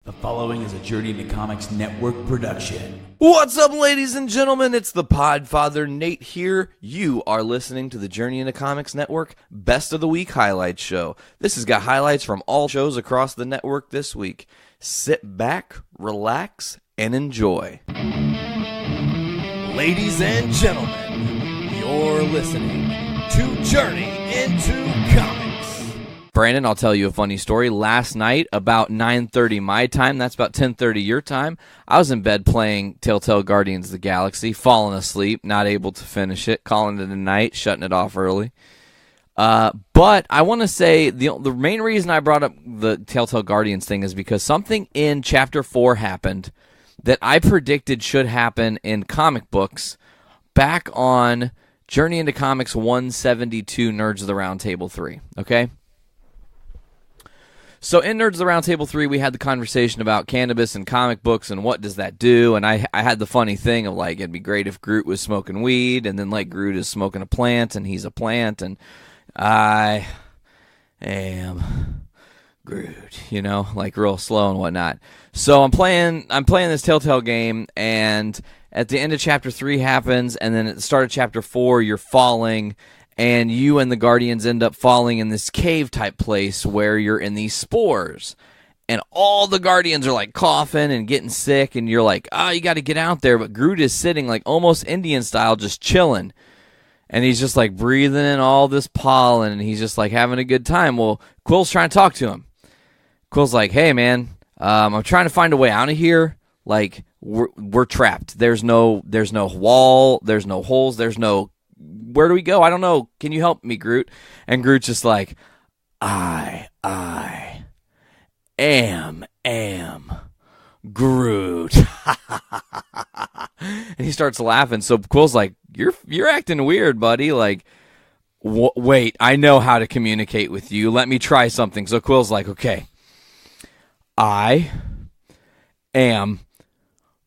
The following is a Journey into Comics Network production. What's up, ladies and gentlemen? It's the Podfather Nate here. You are listening to the Journey into Comics Network Best of the Week Highlights Show. This has got highlights from all shows across the network this week. Sit back, relax, and enjoy. Ladies and gentlemen, you're listening to Journey into Comics. Brandon, I'll tell you a funny story. Last night, about 9:30 my time, that's about 10:30 your time, I was in bed playing Telltale Guardians of the Galaxy, falling asleep, not able to finish it, calling it a night, shutting it off early. But I want to say the main reason I brought up the Telltale Guardians thing is because something in Chapter 4 happened that I predicted should happen in comic books back on Journey into Comics 172 Nerds of the Round Table 3, okay? So in Nerds of the Round Table 3, we had the conversation about cannabis and comic books and what does that do, and I had the funny thing of, like, it'd be great if Groot was smoking weed, and then, like, Groot is smoking a plant, and he's a plant, and I am Groot, you know, like real slow and whatnot. So I'm playing this Telltale game, and at the end of Chapter 3 happens, and then at the start of Chapter 4, you're falling, and you and the Guardians end up falling in this cave-type place where you're in these spores. And all the Guardians are, like, coughing and getting sick, and you're like, you got to get out there. But Groot is sitting, like, almost Indian style, just chilling. And he's just, like, breathing in all this pollen, and he's just, like, having a good time. Well, Quill's trying to talk to him. Quill's like, hey, man, I'm trying to find a way out of here. Like, we're trapped. There's no wall. There's no holes. There's no... Where do we go? I don't know. Can you help me, Groot? And Groot's just like, I am Groot. And he starts laughing. So Quill's like, you're acting weird, buddy. Like, wait, I know how to communicate with you. Let me try something. So Quill's like, okay, I am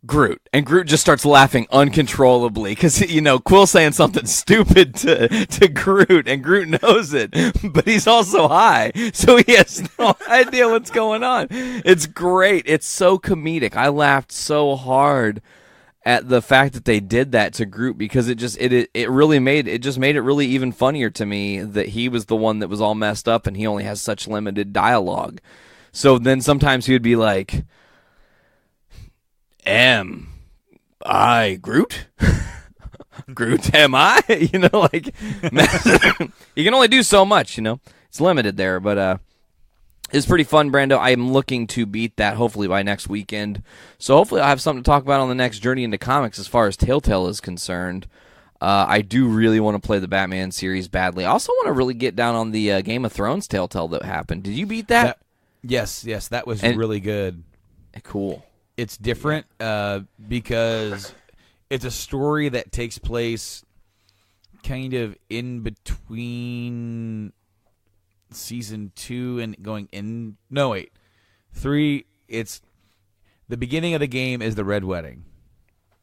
Groot. And Groot just starts laughing uncontrollably because, you know, Quill's saying something stupid to Groot, and Groot knows it, but he's also high, so he has no idea what's going on. It's great. It's so comedic. I laughed so hard at the fact that they did that to Groot because it made it really even funnier to me that he was the one that was all messed up and he only has such limited dialogue. So then sometimes he would be like, am I Groot? Groot, am I? You know, like, you can only do so much, you know. It's limited there, but it's pretty fun, Brando. I'm looking to beat that hopefully by next weekend. So hopefully I'll have something to talk about on the next Journey into Comics as far as Telltale is concerned. I do really want to play the Batman series badly. I also want to really get down on the Game of Thrones Telltale that happened. Did you beat that? Yes, that was really good. Cool. It's different because it's a story that takes place kind of in between season 2 and going in... No, wait. 3, it's... The beginning of the game is the Red Wedding.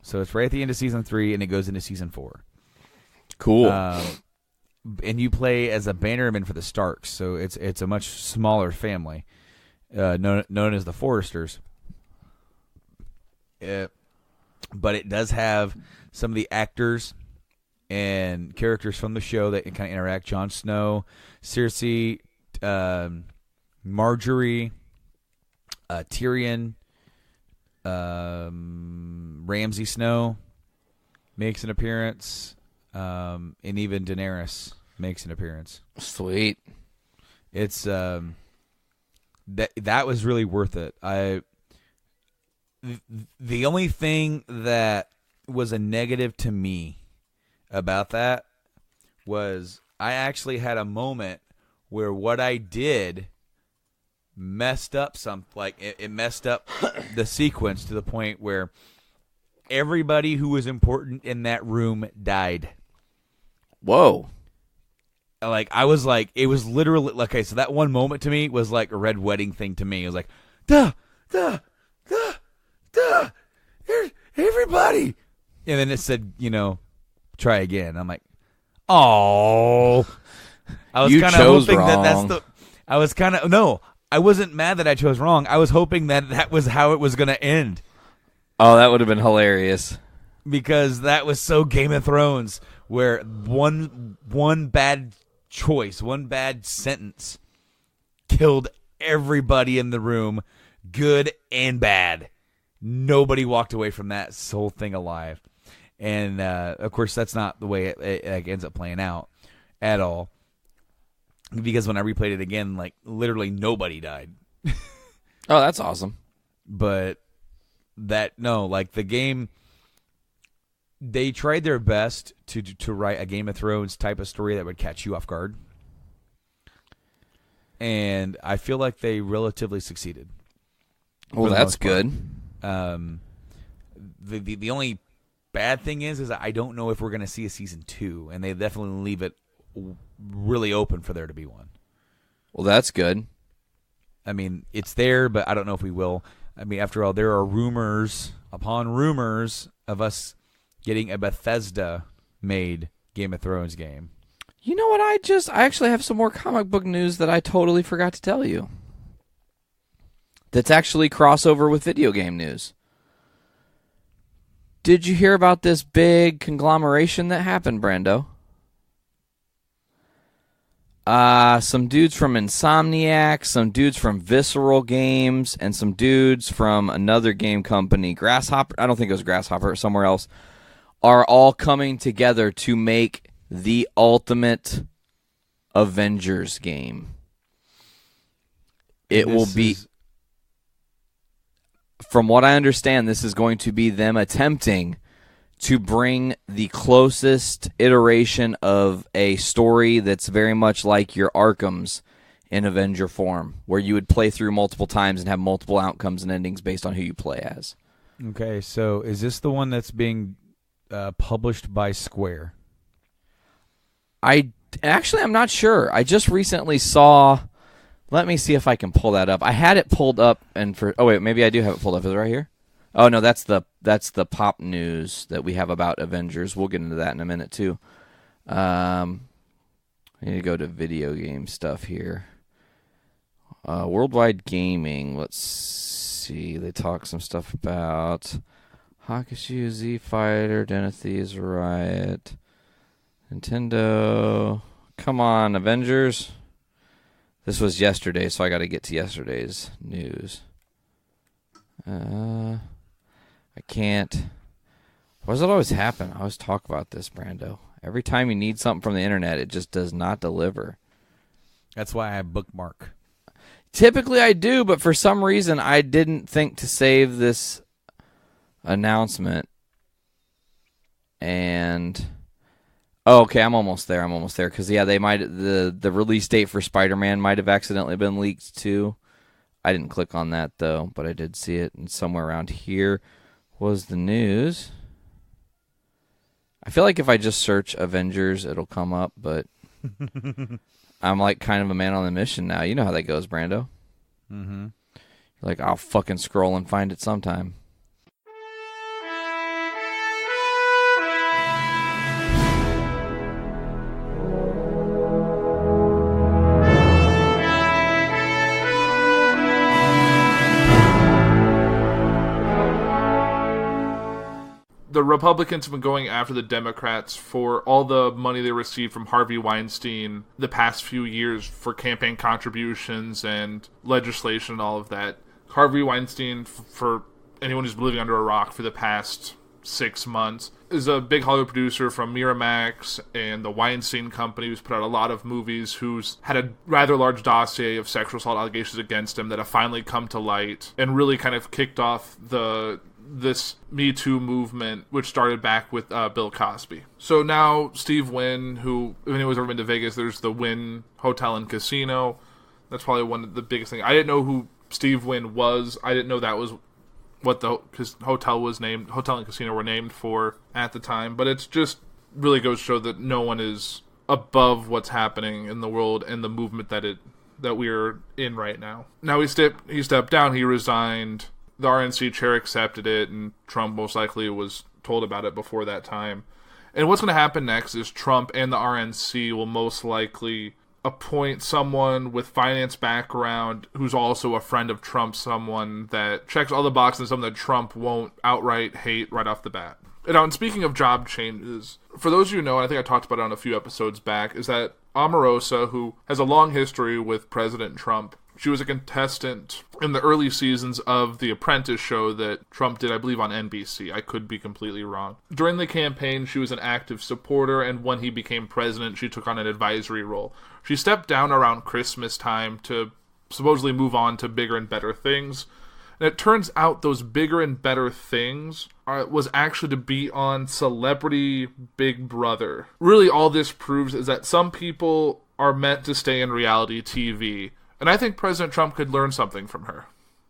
So it's right at the end of season 3, and it goes into season 4. Cool. And you play as a bannerman for the Starks, so it's a much smaller family, known as the Foresters. But it does have some of the actors and characters from the show that kind of interact. Jon Snow, Cersei, Marjorie, Tyrion, Ramsay Snow makes an appearance, and even Daenerys makes an appearance. Sweet. It's that was really worth it. The only thing that was a negative to me about that was I actually had a moment where what I did messed up it messed up the sequence to the point where everybody who was important in that room died. Whoa. Like, I was like, it was literally, okay, so that one moment to me was like a Red Wedding thing to me. It was like, there's everybody. And then it said, try again. I'm like, oh. I was kind of hoping wrong. I was kind of, no, I wasn't mad that I chose wrong. I was hoping that was how it was going to end. Oh, that would have been hilarious. Because that was so Game of Thrones, where one bad choice, one bad sentence killed everybody in the room, good and bad. Nobody walked away from that whole thing alive. And, of course, that's not the way it ends up playing out at all. Because when I replayed it again, like, literally nobody died. Oh, that's awesome. But the game, they tried their best to write a Game of Thrones type of story that would catch you off guard. And I feel like they relatively succeeded. Well, that's good. The only bad thing is I don't know if we're going to see a season 2, and they definitely leave it really open for there to be one. Well, that's good. I mean, it's there, but I don't know if we will. I mean, after all, there are rumors upon rumors of us getting a Bethesda-made Game of Thrones game. You know what? I actually have some more comic book news that I totally forgot to tell you. That's actually crossover with video game news. Did you hear about this big conglomeration that happened, Brando? Some dudes from Insomniac, some dudes from Visceral Games, and some dudes from another game company, Grasshopper, I don't think it was Grasshopper, somewhere else, are all coming together to make the ultimate Avengers game. It will be... From what I understand, this is going to be them attempting to bring the closest iteration of a story that's very much like your Arkham's in Avenger form, where you would play through multiple times and have multiple outcomes and endings based on who you play as. Okay, so is this the one that's being published by Square? I'm not sure. I just recently saw... Let me see if I can pull that up. I had it pulled up, oh wait, maybe I do have it pulled up. Is it right here? Oh no, that's the pop news that we have about Avengers. We'll get into that in a minute too. I need to go to video game stuff here. Worldwide Gaming. Let's see. They talk some stuff about Hakushu, Z Fighter, Denethys Riot, Nintendo. Come on, Avengers. This was yesterday, so I got to get to yesterday's news. I can't. Why does it always happen? I always talk about this, Brando. Every time you need something from the internet, it just does not deliver. That's why I bookmark. Typically I do, but for some reason I didn't think to save this announcement. And... Oh, okay, I'm almost there. Because, they might the release date for Spider-Man might have accidentally been leaked, too. I didn't click on that, though, but I did see it. And somewhere around here was the news. I feel like if I just search Avengers, it'll come up, but I'm like kind of a man on a mission now. You know how that goes, Brando. Mm-hmm. You're like, I'll fucking scroll and find it sometime. The Republicans have been going after the Democrats for all the money they received from Harvey Weinstein the past few years for campaign contributions and legislation and all of that. Harvey Weinstein, for anyone who's been living under a rock for the past 6 months, is a big Hollywood producer from Miramax and the Weinstein Company, who's put out a lot of movies, who's had a rather large dossier of sexual assault allegations against him that have finally come to light and really kind of kicked off this Me Too movement, which started back with Bill Cosby. So now Steve Wynn, who, if anyone's ever been to Vegas, there's the Wynn Hotel and Casino. That's probably one of the biggest things. I didn't know who Steve Wynn was. I didn't know that was what the hotel and casino were named for at the time. But it's just really goes to show that no one is above what's happening in the world and the movement that we're in right now. Now he stepped down. He resigned. The RNC chair accepted it, and Trump most likely was told about it before that time. And what's going to happen next is Trump and the RNC will most likely appoint someone with finance background who's also a friend of Trump, someone that checks all the boxes, someone that Trump won't outright hate right off the bat. And speaking of job changes, for those of you who know, and I think I talked about it on a few episodes back, is that Omarosa, who has a long history with President Trump, she was a contestant in the early seasons of The Apprentice show that Trump did, I believe, on NBC. I could be completely wrong. During the campaign, she was an active supporter, and when he became president, she took on an advisory role. She stepped down around Christmas time to supposedly move on to bigger and better things. And it turns out those bigger and better things was actually to be on Celebrity Big Brother. Really, all this proves is that some people are meant to stay in reality TV. And I think President Trump could learn something from her.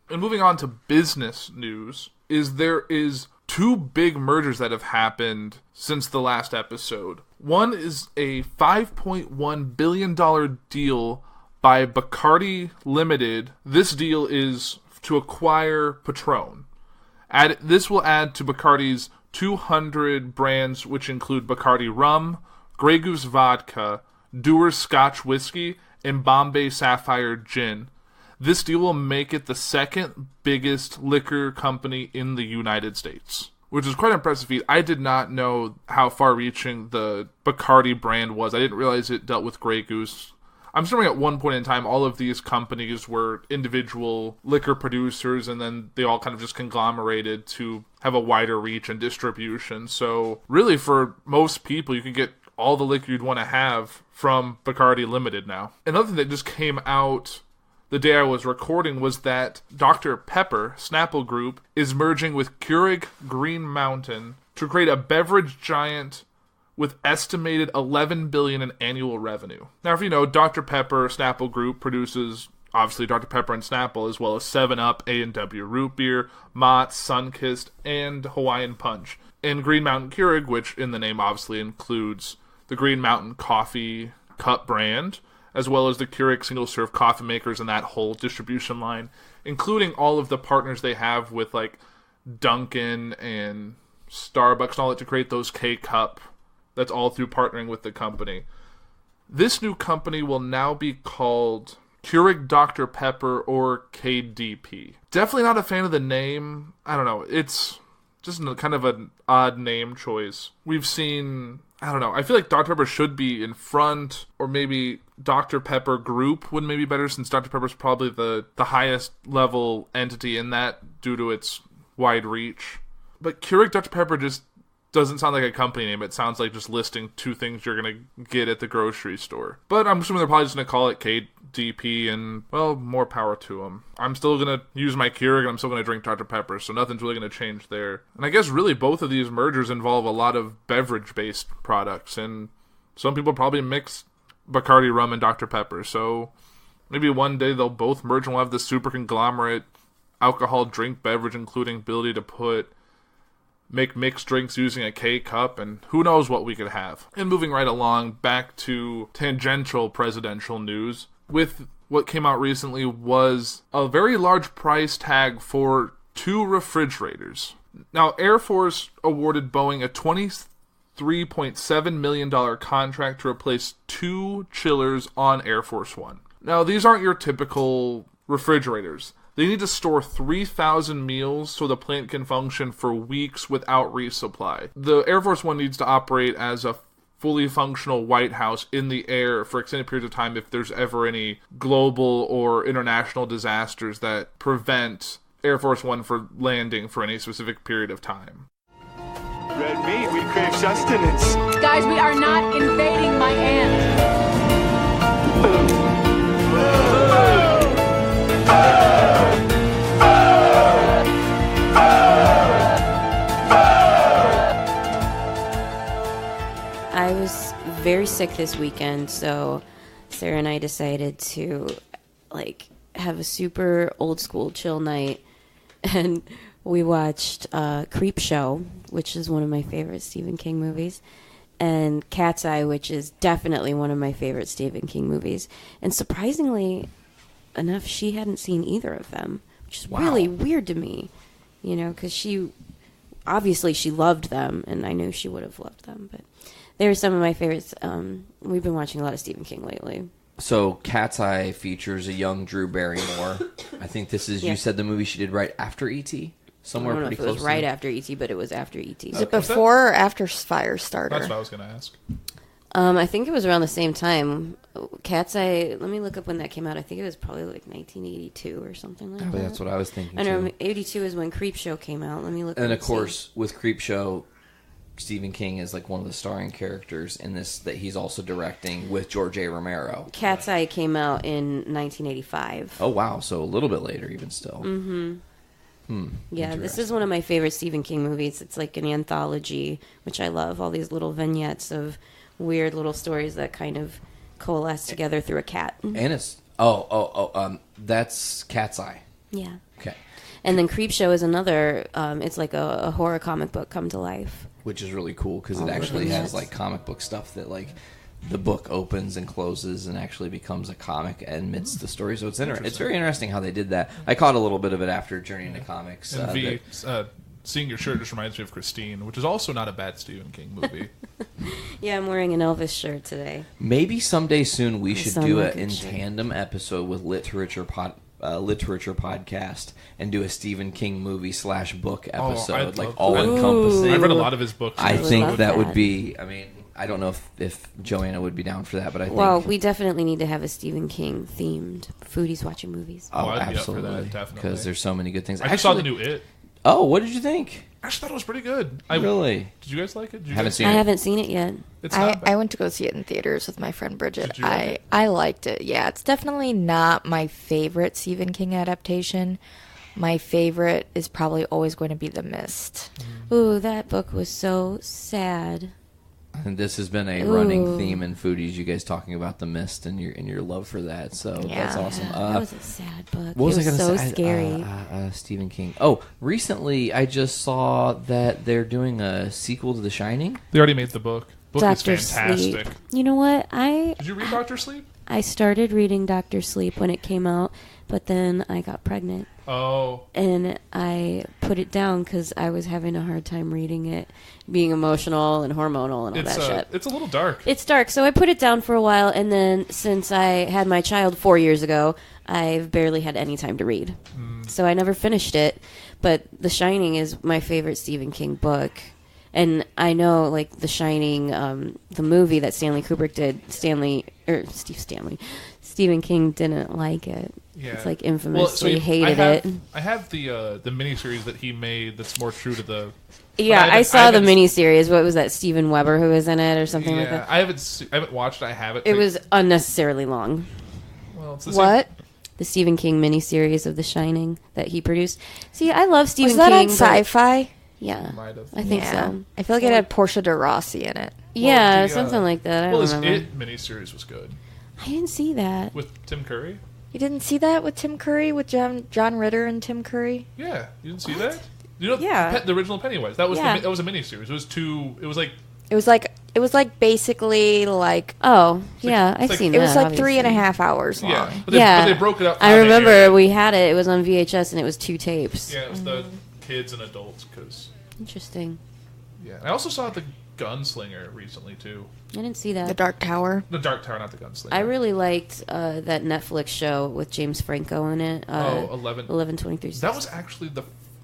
And moving on to business news, there is 2 big mergers that have happened since the last episode. One is a $5.1 billion deal by Bacardi Limited. This deal is to acquire Patron. This will add to Bacardi's 200 brands, which include Bacardi Rum, Grey Goose Vodka, Dewar's Scotch Whiskey, and Bombay Sapphire Gin. This deal will make it the second biggest liquor company in the United States, which is quite impressive feat. I did not know how far-reaching the Bacardi brand was. I didn't realize it dealt with Grey Goose. I'm assuming at one point in time, all of these companies were individual liquor producers, and then they all kind of just conglomerated to have a wider reach and distribution. So really, for most people, you can get all the liquor you'd want to have from Bacardi Limited now. Another thing that just came out the day I was recording was that Dr. Pepper, Snapple Group, is merging with Keurig Green Mountain to create a beverage giant with estimated $11 billion in annual revenue. Now, if you know, Dr. Pepper Snapple Group produces, obviously, Dr. Pepper and Snapple, as well as 7-Up, A&W Root Beer, Mott's, Sunkist, and Hawaiian Punch. And Green Mountain Keurig, which in the name obviously includes the Green Mountain Coffee Cup brand, as well as the Keurig single-serve coffee makers and that whole distribution line, including all of the partners they have with, like, Dunkin' and Starbucks and all that to create those K-Cup. That's all through partnering with the company. This new company will now be called Keurig Dr. Pepper, or KDP. Definitely not a fan of the name. I don't know. It's just kind of an odd name choice. We've seen, I don't know. I feel like Dr. Pepper should be in front, or maybe Dr. Pepper Group would maybe be better, since Dr. Pepper's probably the highest level entity in that due to its wide reach. But Keurig Dr. Pepper just doesn't sound like a company name. It sounds like just listing 2 things you're going to get at the grocery store. But I'm assuming they're probably just going to call it KDP, and, well, more power to them. I'm still going to use my Keurig, and I'm still going to drink Dr. Pepper, so nothing's really going to change there. And I guess really both of these mergers involve a lot of beverage-based products, and some people probably mix Bacardi Rum and Dr. Pepper, so maybe one day they'll both merge and we'll have this super conglomerate alcohol drink beverage, including ability to make mixed drinks using a K-Cup, and who knows what we could have. And moving right along, back to tangential presidential news, with what came out recently was a very large price tag for 2 refrigerators. Now, Air Force awarded Boeing a $23.7 million contract to replace 2 chillers on Air Force One. Now, these aren't your typical refrigerators. They need to store 3,000 meals so the plant can function for weeks without resupply. The Air Force One needs to operate as a fully functional White House in the air for extended periods of time if there's ever any global or international disasters that prevent Air Force One from landing for any specific period of time. Red meat, we crave sustenance. Guys, we are not invading my aunt. I was very sick this weekend, so Sarah and I decided to have a super old school chill night, and we watched Creep Show, which is one of my favorite Stephen King movies, and Cat's Eye, which is definitely one of my favorite Stephen King movies. And surprisingly enough, she hadn't seen either of them, which is really weird to me, because she loved them, and I knew she would have loved them, but they were some of my favorites. We've been watching a lot of Stephen King lately. So Cat's Eye features a young Drew Barrymore. I think this is, you said the movie she did right after E.T.? Somewhere I don't know pretty if it close. was right after E.T., but it was after E.T. Is it before or after Firestarter? That's what I was going to ask. I think it was around the same time. Cat's Eye, let me look up when that came out. I think it was probably like 1982 or something like that. That's what I was thinking, I know, too. 82 is when Creepshow came out. Let me look. And of course, with Creepshow, Stephen King is like one of the starring characters in this that he's also directing with George A. Romero. Cat's Eye came out in 1985. Oh, wow. So a little bit later, even still. Yeah, this is one of my favorite Stephen King movies. It's like an anthology, which I love. All these little vignettes of weird little stories that kind of coalesce together through a cat. And it's that's Cat's Eye. Yeah. Okay. And then Creepshow is another. It's like a horror comic book come to life. Which is really cool because it All actually over has that. like comic book stuff that like the book opens and closes and actually becomes a comic amidst the story. So it's very interesting how they did that. I caught a little bit of it after Journey into Comics. And seeing your shirt just reminds me of Christine, which is also not a bad Stephen King movie. Yeah, I'm wearing an Elvis shirt today. Maybe someday soon we should sound do like an a in shirt. tandem episode with Literature Podcast and do a Stephen King movie / book episode, I'd like love all that. encompassing. I've read a lot of his books. I would think love that would that. be. I mean, I don't know if Joanna would be down for that, but I think. Well, we definitely need to have a Stephen King themed Foodies watching movies. Oh, I'd be up for that, absolutely, definitely. because there's so many good things. I just saw the new It. Oh, what did you think? I actually thought it was pretty good. Really? Did you guys like it? Did you Haven't guys- seen I it. haven't seen it yet. It's not bad. I went to go see it in theaters with my friend Bridget. Did you like it? I liked it. Yeah, it's definitely not my favorite Stephen King adaptation. My favorite is probably always going to be The Mist. Ooh, that book was so sad. And this has been a running Ooh. theme in Foodies. You guys talking about The Mist and your love for that. So that's Yeah. awesome. That was a sad book. What was it I going to so say? scary. Stephen King. Oh, recently I just saw that they're doing a sequel to The Shining. They already made the book. Book Dr. is fantastic. Sleep. You know what? Did you read Dr. Sleep? I started reading Dr. Sleep when it came out, but then I got pregnant. Oh. And I put it down because I was having a hard time reading it, being emotional and hormonal and all that shit. It's a little dark. It's dark, so I put it down for a while, and then since I had my child 4 years ago, I've barely had any time to read. So I never finished it, but The Shining is my favorite Stephen King book. And I know, like, The Shining, the movie that Stanley Kubrick did, Stephen King didn't like it. Yeah. It's like infamously hated I it. have the miniseries that he made that's more true to the. Yeah, But I saw the haven't- miniseries. What was that? Steven Weber who was in it or something like Yeah, that? I haven't watched it. I have it. It was unnecessarily long. Well, it's the What? The Stephen King miniseries of The Shining that he produced. See, I love Stephen Was that King. on Sci-Fi? Yeah, Might have. I think Yeah. so. I feel like it had Portia de Rossi in it. Yeah, the, something like that. I Well, don't his remember. It miniseries was good I didn't see that. with Tim Curry. You didn't see that with Tim Curry, with John Ritter and Tim Curry? Yeah, you didn't see that? You know, Yeah. the original Pennywise. That was Yeah. that was a miniseries. It was two. It was like It was like basically like Oh, yeah, I've like- seen it that. was like obviously. 3.5 hours long. yeah, but Yeah, they broke it up. I how they remember aired it. we had it. It was on VHS and it was 2 tapes. Yeah, it was the kids and adults. Because Interesting. yeah, I also saw the Gunslinger recently too. I didn't see that. The Dark Tower. The Dark Tower, not the Gunslinger. I really liked that Netflix show with James Franco in it. 11/23. That was actually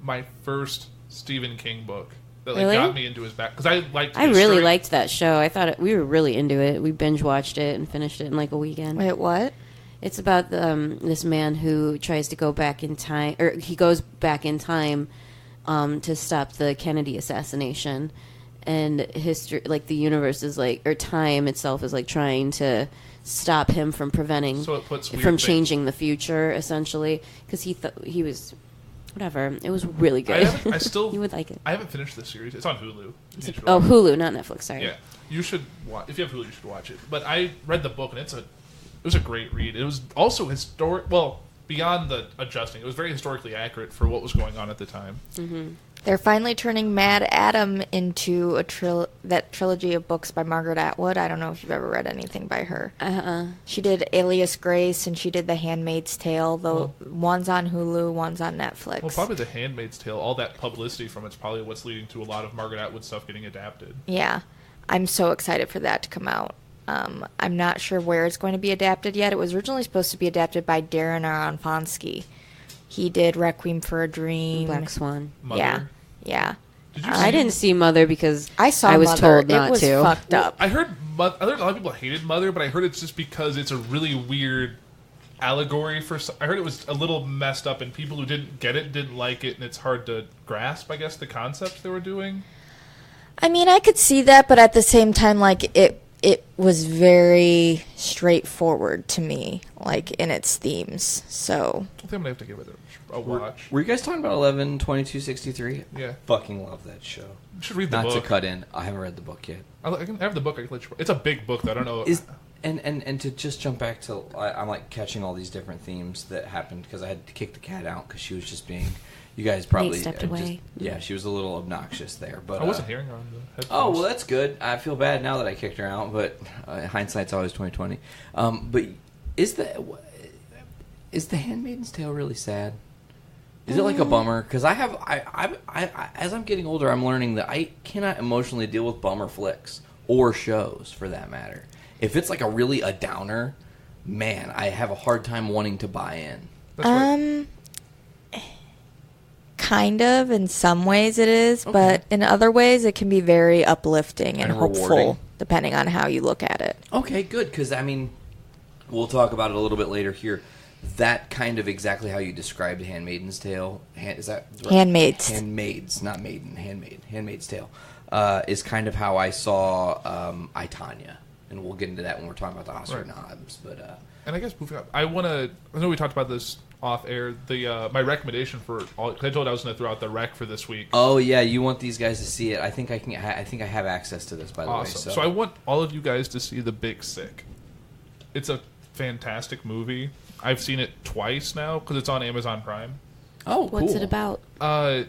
my first Stephen King book that Really? got me into his back because I liked. I his really story. liked that show. I thought we were really into it. We binge watched it and finished it in like a weekend. Wait, what? It's about this man who tries to go back in time, or he goes back in time to stop the Kennedy assassination, and history, like the universe is like, or time itself is like trying to stop him from preventing, So it puts weird from things- changing the future, essentially, because he was, whatever. It was really good. I still you would like it. I haven't finished this series. It's on Hulu. You should Oh, watch it. Hulu, not Netflix. Sorry. Yeah, you should watch. If you have Hulu, you should watch it. But I read the book, and it was a great read. It was also historic. Well, beyond the adjusting, it was very historically accurate for what was going on at the time. Mm-hmm. They're finally turning Mad Adam into that trilogy of books by Margaret Atwood. I don't know if you've ever read anything by her. She did Alias Grace, and she did The Handmaid's Tale. Though one's on Hulu, one's on Netflix. Well, probably The Handmaid's Tale. All that publicity from it's probably what's leading to a lot of Margaret Atwood stuff getting adapted. Yeah, I'm so excited for that to come out. I'm not sure where it's going to be adapted yet. It was originally supposed to be adapted by Darren Aronofsky. He did Requiem for a Dream. Black Swan. Mother. Yeah. I didn't see Mother because I was Mother. told not it was to. Fucked up. I heard a lot of people hated Mother, but I heard it's just because it's a really weird allegory for. I heard it was a little messed up, and people who didn't get it didn't like it, and it's hard to grasp. I guess the concepts they were doing. I mean, I could see that, but at the same time, like it was very straightforward to me, like in its themes. So I think I'm gonna have to give it a watch. Were you guys talking about 11/22/63? Yeah. Fucking love that show. You should read the Not book. to cut in. I haven't read the book yet. I can have the book. I can let you. It's a big book, though. I don't know. And to just jump back to, I'm like catching all these different themes that happened because I had to kick the cat out because she was just being. You guys probably Nate stepped away. Yeah, she was a little obnoxious there, but I wasn't hearing her on the headphones. Oh well, that's good. I feel bad now that I kicked her out, but hindsight's always 20/20. But is the Handmaid's Tale really sad? Is it like a bummer? Because I as I'm getting older, I'm learning that I cannot emotionally deal with bummer flicks or shows for that matter. If it's like a downer, man, I have a hard time wanting to buy in. That's kind of in some ways it is, but in other ways it can be very uplifting and hopeful, rewarding. depending on how you look at it. Okay, good. Because I mean, we'll talk about it a little bit later here. That kind of exactly how you described Handmaid's Tale. Is that right? Handmaids, not maiden. Handmaid's Tale is kind of how I saw I, Tonya. And we'll get into that when we're talking about the Oscar nods. But and I guess moving on, I know we talked about this off air. The my recommendation for all. Cause I told I was going to throw out the rec for this week. Oh yeah, you want these guys to see it? I think I can. I think I have access to this, by the way. So I want all of you guys to see The Big Sick. It's a fantastic movie. I've seen it twice now because it's on Amazon Prime. Oh, cool. What's it about?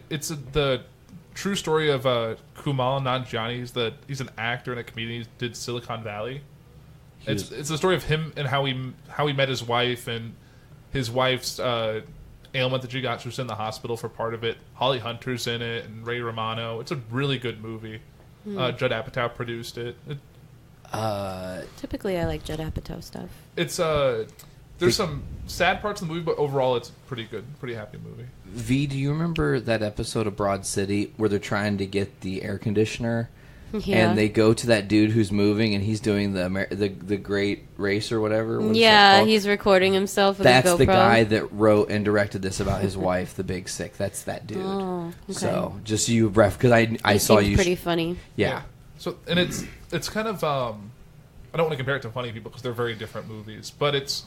It's the true story of Kumail Nanjiani. He's an actor and a comedian. He did Silicon Valley. It's the story of him and how he met his wife and his wife's ailment that she got. She was in the hospital for part of it. Holly Hunter's in it and Ray Romano. It's a really good movie. Judd Apatow produced it. Typically, I like Judd Apatow stuff. It's there's some sad parts of the movie, but overall it's pretty good. Pretty happy movie. V, do you remember that episode of Broad City where they're trying to get the air conditioner? Yeah. And they go to that dude who's moving, and he's doing the Great Race or whatever. Yeah, he's recording himself with That's a GoPro. the guy that wrote and directed this about his wife, the Big Sick. That's that dude. Oh, okay. So just you because I saw you. Pretty funny. Yeah. So and it's kind of I don't want to compare it to Funny People because they're very different movies, but it's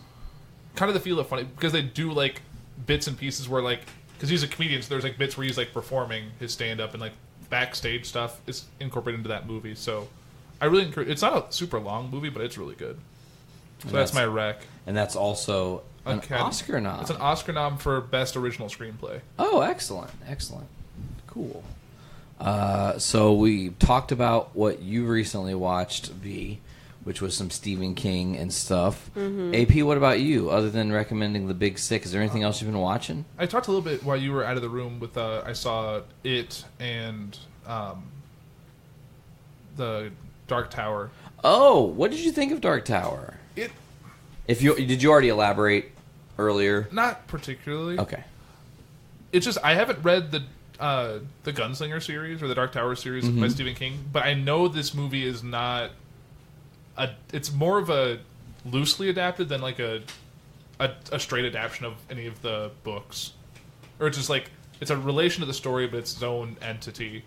kind of the feel of Funny because they do like bits and pieces where like because he's a comedian, so there's like bits where he's like performing his stand up and like backstage stuff is incorporated into that movie. So I really encourage. It's not a super long movie, but it's really good. So that's my rec. And that's also an Oscar nom. It's an Oscar nom for Best Original Screenplay. Oh, excellent. Cool. So we talked about what you recently watched, V, which was some Stephen King and stuff. Mm-hmm. AP, what about you? Other than recommending The Big Sick, is there anything else you've been watching? I talked a little bit while you were out of the room with I saw It and the Dark Tower. Oh, what did you think of Dark Tower? Did you already elaborate earlier? Not particularly. Okay. It's just I haven't read the Gunslinger series or the Dark Tower series by Stephen King, but I know this movie is not it's more of a loosely adapted than like a straight adaptation of any of the books, or it's just like it's a relation to the story, but it's its own entity.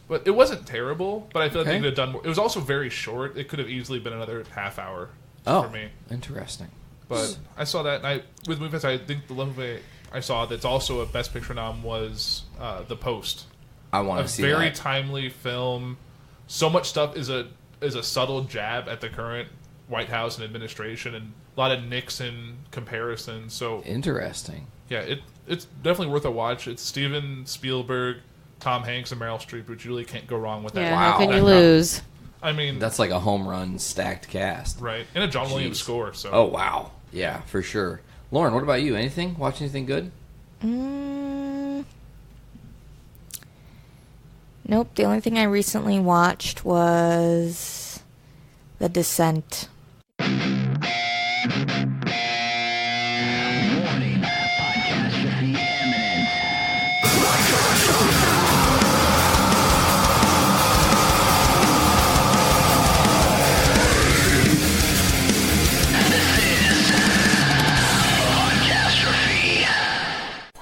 But it wasn't terrible. But I feel like they could have done more. It was also very short. It could have easily been another half hour for me. Interesting. But I saw that, and with movies, I think the movie I saw that's also a Best Picture nom was The Post. I want to see a very that. timely film. So much stuff is a subtle jab at the current White House and administration, and a lot of Nixon comparisons. So interesting. Yeah, it's definitely worth a watch. It's Steven Spielberg, Tom Hanks, and Meryl Streep, which you really can't go wrong with that. Yeah, how can you lose? I mean, that's like a home run stacked cast, right? And a John Williams score. So, oh wow, yeah, for sure. Lauren, what about you? Anything? Watch anything good? Nope. The only thing I recently watched was The Descent.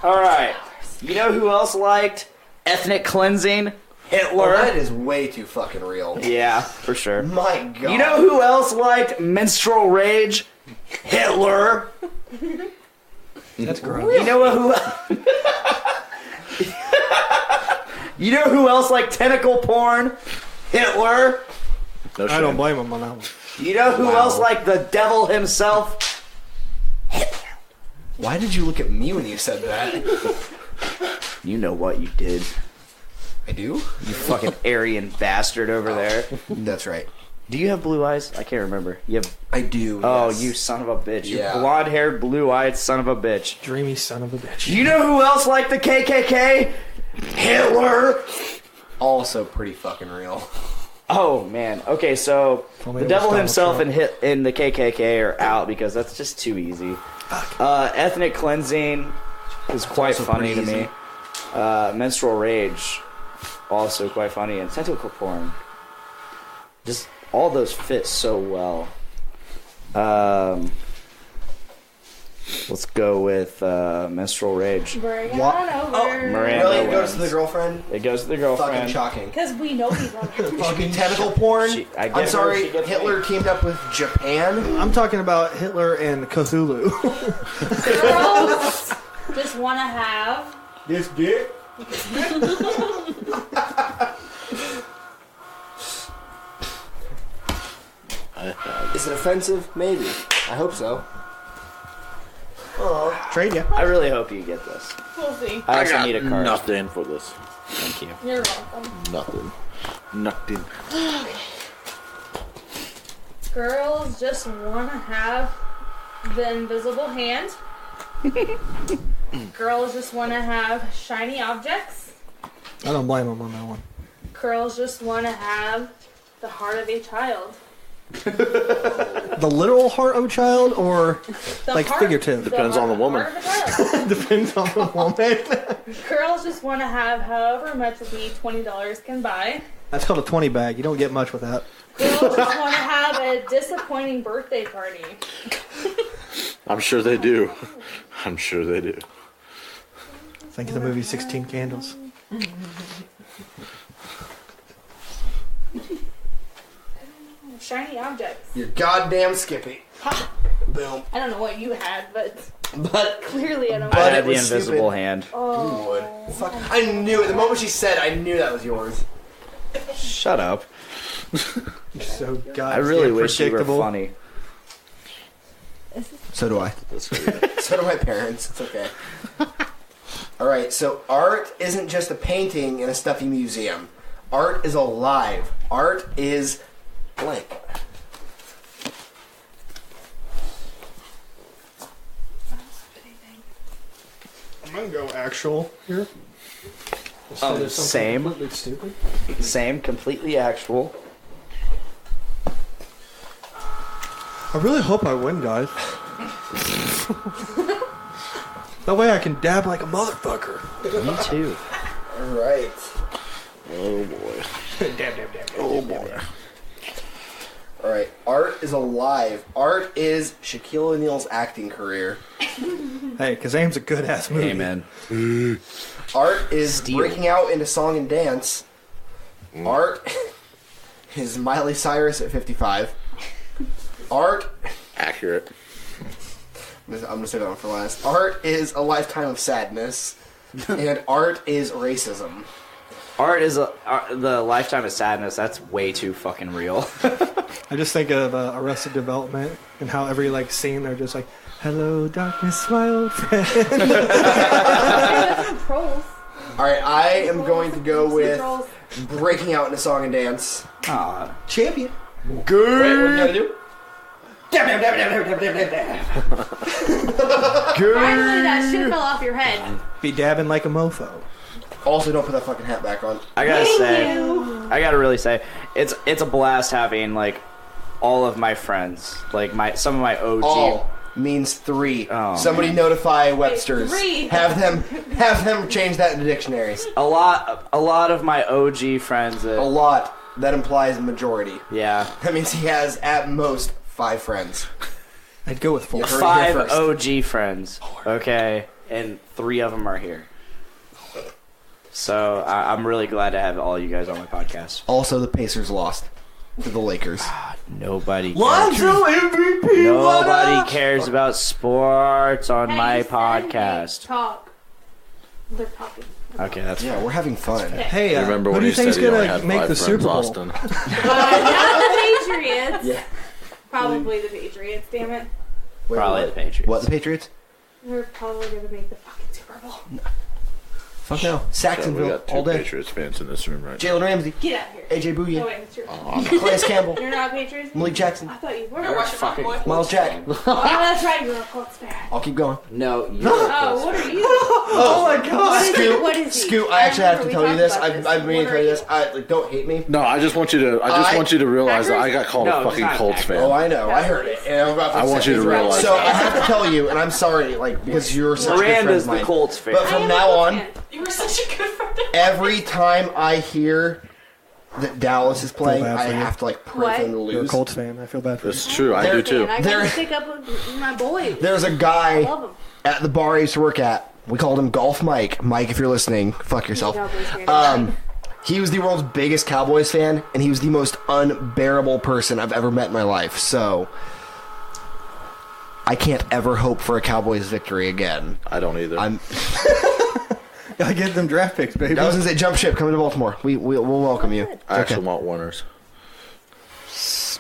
All right. You know who else liked ethnic cleansing? Hitler. Oh, that is way too fucking real. Yeah, for sure. My God. You know who else liked menstrual rage? Hitler. That's gross. You know who? You know who else liked tentacle porn? Hitler. No shame. I don't blame him on that one. You know who else liked the devil himself? Why did you look at me when you said that? You know what you did. I do? You fucking Aryan bastard over there. That's right. Do you have blue eyes? I can't remember. You have. I do. Oh, yes. you son of a bitch! Yeah. You blonde-haired, blue-eyed son of a bitch. Dreamy son of a bitch. You know who else liked the KKK? Hitler. Also pretty fucking real. Oh man. Okay, so the devil himself and the KKK are out because that's just too easy. Ethnic cleansing is quite funny to me. Menstrual rage, also quite funny, and tentacle porn. Just all those fit so well. Let's go with menstrual rage. Bring it on over. Miranda really? It goes wins. to the girlfriend? It goes to the girlfriend. Fucking shocking. Because we know he's on It should be tentacle porn. I'm sorry, Hitler teamed up with Japan. I'm talking about Hitler and Cthulhu. Girls just want to have this dick. Is it offensive? Maybe. I hope so. Oh, trade ya. I really hope you get this. We'll see. I also need a card. Nothing for this. Thank you. You're welcome. Nothing. Girls just want to have the invisible hand. Girls just want to have shiny objects. I don't blame him on that one. Girls just want to have the heart of a child. The literal heart of a child, or The like heart- figurative? Depends on the woman. Heart of a child. Depends on the woman. Girls just want to have however much of the $20 can buy. That's called a 20 bag. You don't get much with that. Girls just want to have a disappointing birthday party. I'm sure they do. I'm sure they do. Think of the movie 16 Candles. Shiny objects. You're goddamn Skippy. Boom. I don't know what you had, but But clearly I don't. I But had it the was invisible stupid. hand. Oh. You would. Fuck. I knew it. The moment she said, I knew that was yours. Shut up. So goddamn I really wish you were predictable. funny. So do I. So do my parents. It's okay. Alright, so art isn't just a painting in a stuffy museum. Art is alive. Art is blank. I'm gonna go actual here. Same. Completely stupid. Same, completely actual. I really hope I win, guys. That way I can dab like a motherfucker. Me too. Alright. Oh boy. Dab. Oh boy. Alright. Art is alive. Art is Shaquille O'Neal's acting career. Hey, Kazam's a good ass movie. Amen. Art is Steel. breaking out into song and dance. Art is Miley Cyrus at 55. Art. Accurate. I'm gonna say that one for last. Art is a lifetime of sadness. And art is racism. Art is the lifetime of sadness. That's way too fucking real. I just think of Arrested Development and how every like scene they're just like, "Hello, darkness, my old friend." Trolls. Alright, I am going to go with breaking out into song and dance. Aw. Champion. Good. Wait, what do you gotta do? Finally, that shit fell off your head. Be dabbing like a mofo. Also, don't put that fucking hat back on. I gotta really say, it's a blast having like all of my friends, like some of my OG. All means 3. Oh, Somebody notify Webster's. 3. Have them change that into dictionaries. A lot of my OG friends. A lot. That implies a majority. Yeah. That means he has at most 5 friends. I'd go with 4. 5 OG friends. Okay, and 3 of them are here. So I'm really glad to have all you guys on my podcast. Also, the Pacers lost to the Lakers. Nobody cares. Lonzo MVP. Nobody cares about sports on my podcast. Talk. They're talking. Okay, that's yeah. We're having fun. Hey, remember who when do you you said think's you only gonna had make 5 the friends, Super Bowl? Austin? Not the Patriots. Yeah. Probably the Patriots. Damn it. Probably the Patriots. What, the Patriots? They're probably gonna make the fucking Super Bowl. Fuck no. So we Saxonville got 2 all day. Patriots fans in this room right Jalen Ramsey. Get out of here. AJ Bouye. Oh, wait, that's your Calais Campbell. You're not a Patriots? Malik Jackson. I thought you were. Miles Jack. Oh, that's right. You're a Colts fan. I'll keep going. No. Oh, what are you? Oh my God. Scoot. What is he? Scoot. I actually have to tell you this. talked about I've been to tell you this. Don't hate me. No, I just want you to. I want you to realize that I got called a fucking Colts fan. Oh, I know. I heard it. And I'm about to I want you to realize. So I have to tell you, and I'm sorry, like because you're such a good friend Miranda's of the mine. Colts fan. But from now on, You were such a good friend. every time I hear that Dallas is playing, bad I for you. have to like pray for them to You're a lose. Colts fan. I feel bad for you. That's true. I do too. I gotta stick up with my boys. There's a I guy love him. at the bar I used to work at. We called him Golf Mike. Mike, if you're listening, fuck yourself. Cowboys fan. He was the world's biggest Cowboys fan, and he was the most unbearable person I've ever met in my life. So I can't ever hope for a Cowboys victory again. I don't either. Gotta get them draft picks, baby. I was gonna say jump ship, coming to Baltimore. We'll welcome you. I actually want winners.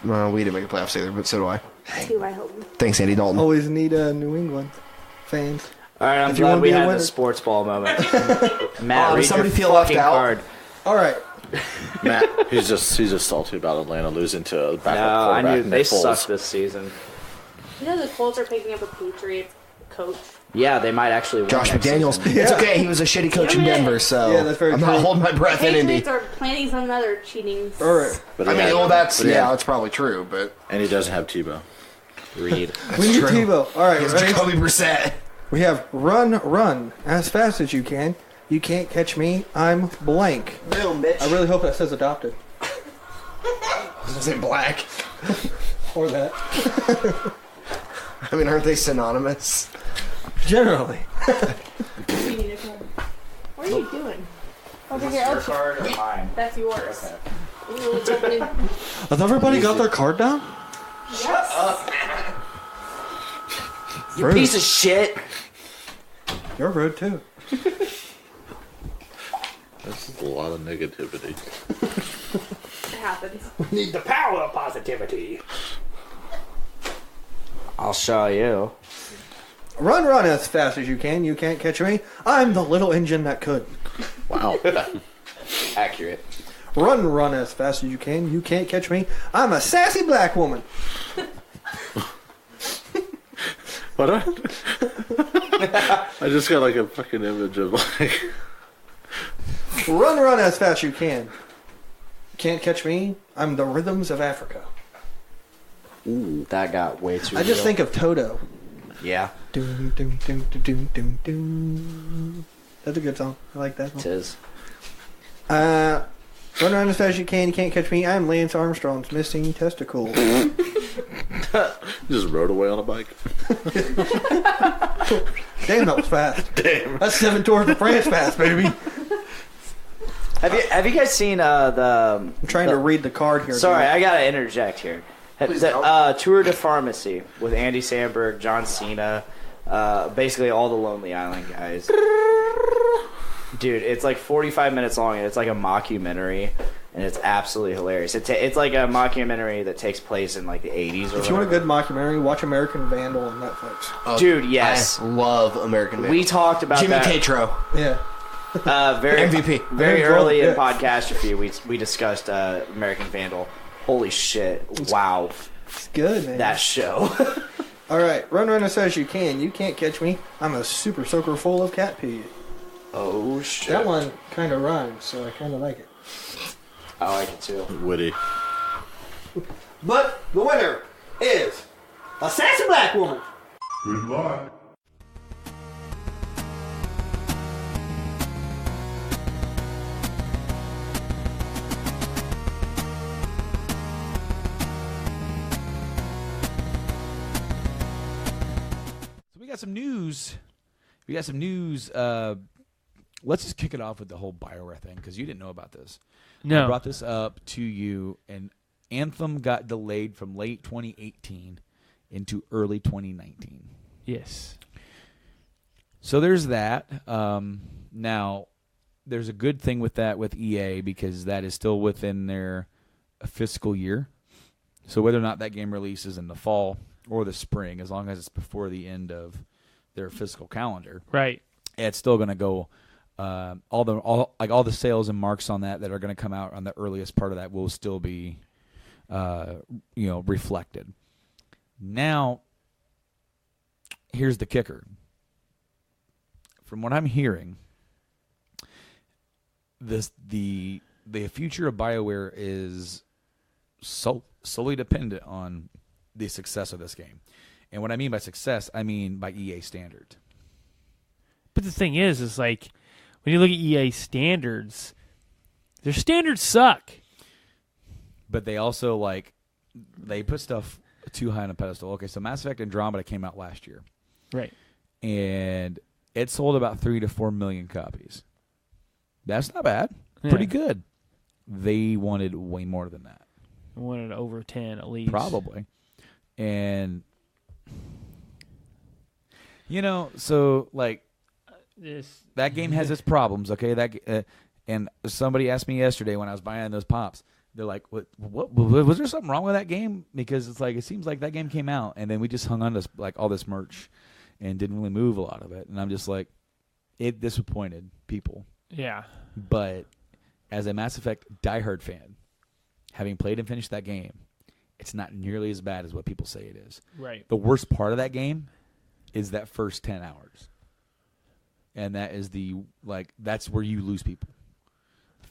We didn't make the playoffs either, but so do I. Do I hope? Thanks, Andy Dalton. Always need New England fans. All right, I'm If you glad wanna we be a had winner. the sports ball moment. Matt, read somebody your feel left fucking out? card. All right. Matt, he's just salty about Atlanta losing to a backup No, I quarterback. knew they Nick Foles. suck this season. You know the Colts are picking up a Patriots coach. Yeah, they might actually win Josh next McDaniels. season. It's okay. He was a shitty coach in Denver, so Yeah, that's very I'm true. not holding my breath in Indy. Patriots are planning some other cheating. All right. But I he mean, had- well, that's but he had- that's probably true, but and he doesn't have Tebow. Reed. We need true. Tebow. All right, it's ready? Jacoby Brissett. We have run as fast as you can. You can't catch me. I'm blank. Bill Mitch. I really hope that says adopted. I was gonna say black. Or that. I mean, aren't they synonymous? Generally. We need a card. What are you doing? Over here. Your Okay. card or mine? That's yours. Ooh, jumping in. Has everybody got their card down? Yes. You piece of shit. You're rude too. This is a lot of negativity. It happens. Need the power of positivity. I'll show you. Run as fast as you can. You can't catch me. I'm the little engine that could. Wow. Accurate. Run as fast as you can. You can't catch me. I'm a sassy black woman. What? I just got like a fucking image of like. Run as fast as you can. Can't catch me. I'm the rhythms of Africa. Ooh, that got way too. I just real. think of Toto. Yeah, Doom, doom, doom, doom, doom, doom, doom. That's a good song. I like that it one. is. Run around as fast as you can. You can't catch me. I'm Lance Armstrong's missing testicle. Just rode away on a bike. Damn, that was fast. Damn. That's 7 Tours de France fast, baby. Have you guys seen the? I'm trying to read the card here. Sorry, dude. I gotta interject here. The Tour de Pharmacy with Andy Samberg, John Cena, basically all the Lonely Island guys. Dude, it's like 45 minutes long, and it's like a mockumentary, and it's absolutely hilarious. It's like a mockumentary that takes place in like the 80s or If you want a whatever. good mockumentary, watch American Vandal on Netflix. Dude, yes. I love American Vandal. We talked about Jimmy that. Tatro. Yeah. Very MVP. Very Yeah, early in yeah. Podcastrophe, we discussed American Vandal. Holy shit! Wow, It's good, man. that show. All right, run as fast as you can. You can't catch me. I'm a super soaker full of cat pee. Oh shit! That one kind of rhymes, so I kind of like it. I like it too. Witty. But the winner is a sassy black woman. Good luck. So we got some news. Let's just kick it off with the whole BioWare thing because you didn't know about this. No. I brought this up to you, and Anthem got delayed from late 2018 into early 2019. Yes. So there's that. Now, there's a good thing with that with EA because that is still within their fiscal year. So whether or not that game releases in the fall or the spring, as long as it's before the end of their fiscal calendar, right? It's still going to go. All the sales and marks on that are going to come out on the earliest part of that will still be, reflected. Now, here's the kicker. From what I'm hearing, the future of BioWare is solely dependent on the success of this game. And what I mean by success, I mean by EA standards. But the thing is like, when you look at EA standards, their standards suck. But they also, they put stuff too high on a pedestal. Okay, so Mass Effect Andromeda came out last year. Right. And it sold about 3 to 4 million copies. That's not bad. Yeah. Pretty good. They wanted way more than that. They wanted over 10 at least. Probably. And, so, that game has its problems, okay? And somebody asked me yesterday when I was buying those pops, they're like, what was there something wrong with that game? Because it's it seems like that game came out, and then we just hung on to all this merch and didn't really move a lot of it. And I'm just like, it disappointed people. Yeah. But as a Mass Effect diehard fan, having played and finished that game, it's not nearly as bad as what people say it is. Right. The worst part of that game is that first 10 hours. And that is that's where you lose people.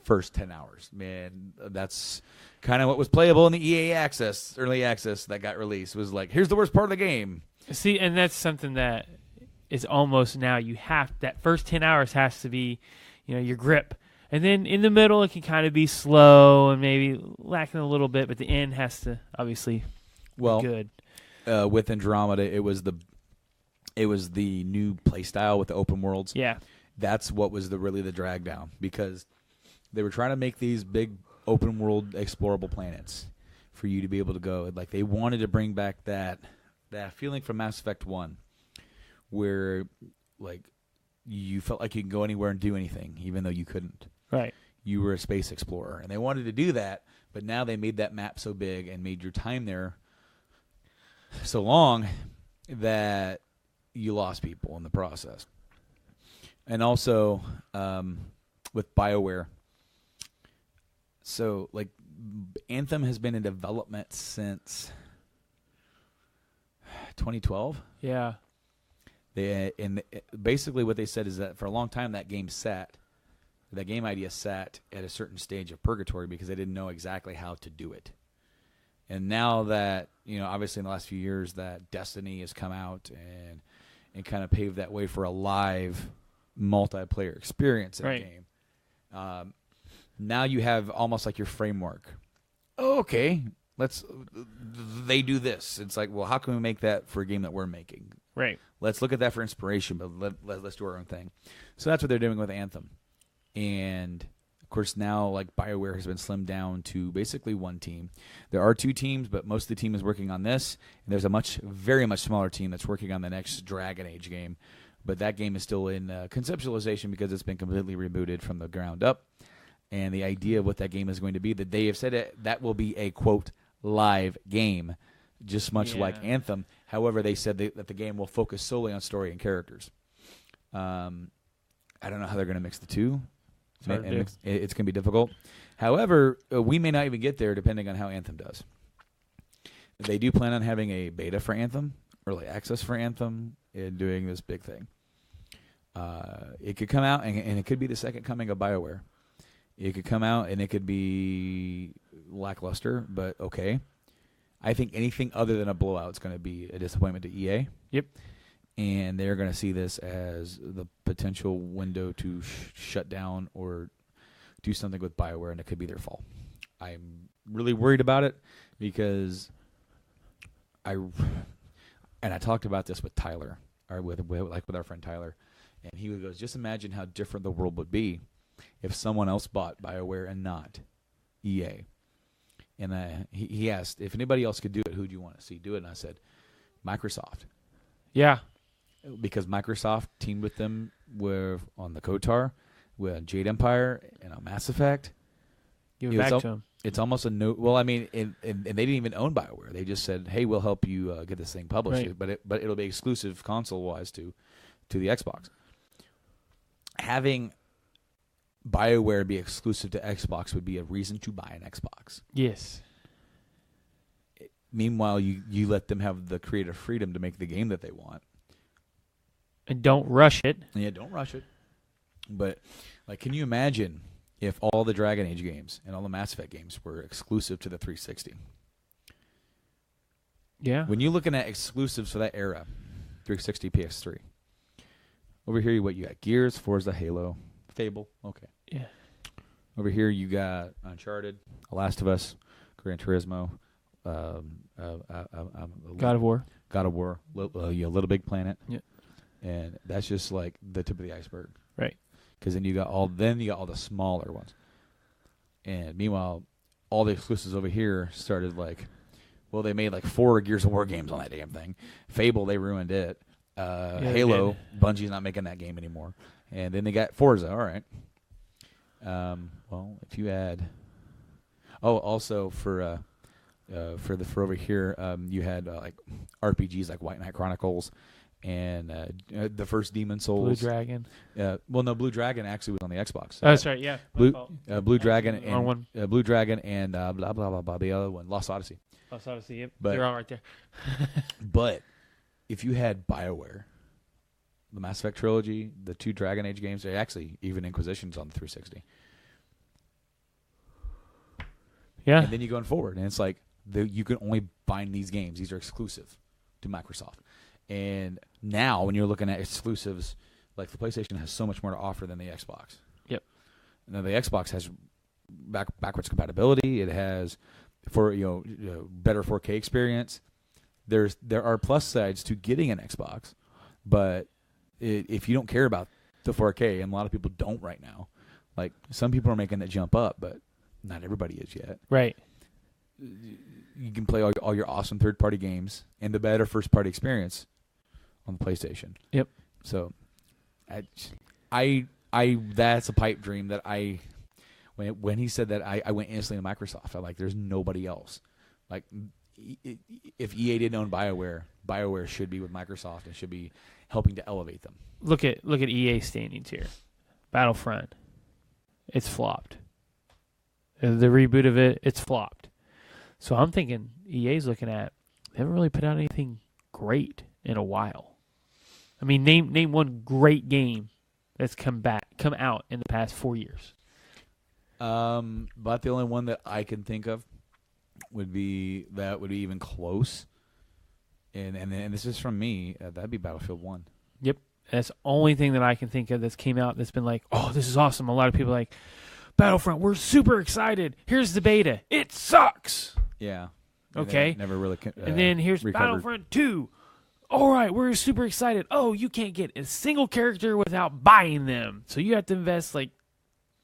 First 10 hours. Man, that's kind of what was playable in the EA early access that got released. Was here's the worst part of the game. See, and that's something that is almost now that first 10 hours has to be, your grip. And then in the middle, it can kind of be slow and maybe lacking a little bit, but the end has to obviously be good. With Andromeda, it was the new play style with the open worlds. Yeah. That's what was really the drag down because they were trying to make these big open world explorable planets for you to be able to go. They wanted to bring back that feeling from Mass Effect 1 where you felt like you could go anywhere and do anything even though you couldn't. Right. You were a space explorer. And they wanted to do that, but now they made that map so big and made your time there so long that you lost people in the process. And also with BioWare, so Anthem has been in development since 2012. Yeah. Basically what they said is that for a long time that game idea sat at a certain stage of purgatory because they didn't know exactly how to do it. And now that, obviously in the last few years that Destiny has come out and kind of paved that way for a live multiplayer experience in the game. Now you have almost your framework. Oh, okay, they do this. It's well, how can we make that for a game that we're making? Right. Let's look at that for inspiration, but let's do our own thing. So that's what they're doing with Anthem. And, of course, now BioWare has been slimmed down to basically one team. There are two teams, but most of the team is working on this. And there's a very much smaller team that's working on the next Dragon Age game. But that game is still in conceptualization because it's been completely rebooted from the ground up. And the idea of what that game is going to be, that they have said that will be a, quote, live game, just much like Anthem. However, they said that the game will focus solely on story and characters. I don't know how they're going to mix the two. It's going to be difficult. However, we may not even get there depending on how Anthem does. They do plan on having a beta for Anthem, early access for Anthem, and doing this big thing. It could come out, and it could be the second coming of BioWare. It could come out, and it could be lackluster, but okay. I think anything other than a blowout is going to be a disappointment to EA. Yep. And they're going to see this as the potential window to shut down or do something with BioWare, and it could be their fall. I'm really worried about it because I talked about this with Tyler, or with our friend Tyler, and he goes, just imagine how different the world would be if someone else bought BioWare and not EA. And he asked if anybody else could do it, who do you want to see do it? And I said, Microsoft. Yeah. Because Microsoft teamed with them on the KOTOR, with Jade Empire, and on Mass Effect. Give it back to them. It's almost a no. Well, I mean, and they didn't even own BioWare. They just said, "Hey, we'll help you get this thing published." Right. But it'll be exclusive console-wise to the Xbox. Having BioWare be exclusive to Xbox would be a reason to buy an Xbox. Yes. Meanwhile, you let them have the creative freedom to make the game that they want. And don't rush it. Yeah, don't rush it. But, like, can you imagine if all the Dragon Age games and all the Mass Effect games were exclusive to the 360? Yeah. When you're looking at exclusives for that era, 360, PS3, over here you got Gears, Forza, Halo, Fable. Okay. Yeah. Over here you got Uncharted, The Last of Us, Gran Turismo, God of War. God of War, Little Big Planet. Yeah. And that's just like the tip of the iceberg. Right. Because then you got all the smaller ones. And meanwhile, all the exclusives over here started they made 4 Gears of War games on that damn thing. Fable, they ruined it. Halo, Bungie's not making that game anymore. And then they got Forza. All right. Well, if you add, also for over here, you had RPGs like White Knight Chronicles. And the first Demon Souls. Blue Dragon. Blue Dragon actually was on the Xbox. Oh, that's right, yeah. Blue Dragon and Blue Dragon and blah blah blah blah. The other one, Lost Odyssey. Lost Odyssey. Yep. They're all right there. But if you had BioWare, the Mass Effect trilogy, the 2 Dragon Age games, actually even Inquisition's on the 360. Yeah. And then you're going forward, and it's like you can only find these games. These are exclusive to Microsoft. And now, when you're looking at exclusives, like the PlayStation has so much more to offer than the Xbox. Yep. And then the Xbox has backwards compatibility. It has better 4K experience. There are plus sides to getting an Xbox, but if you don't care about the 4K, and a lot of people don't right now, like some people are making that jump up, but not everybody is yet. Right. You can play all your awesome third-party games and the better first-party experience on the PlayStation. Yep. So, I that's a pipe dream that when he said that, I went instantly to Microsoft. I'm like, there's nobody else. Like, if EA didn't own BioWare should be with Microsoft and should be helping to elevate them. Look at EA standings here. Battlefront, it's flopped. The reboot of it's flopped. So I'm thinking EA's looking at, they haven't really put out anything great in a while. I mean, name one great game that's come out in the past 4 years. But the only one that I can think of would be even close. And this is from me. That'd be Battlefield 1. Yep. That's the only thing that I can think of that's came out that's been like, oh, this is awesome. A lot of people are like, Battlefront, we're super excited. Here's the beta. It sucks. Yeah. Okay. Never really. And then here's recovered. Battlefront 2. All right, we're super excited. Oh, you can't get a single character without buying them, so you have to invest like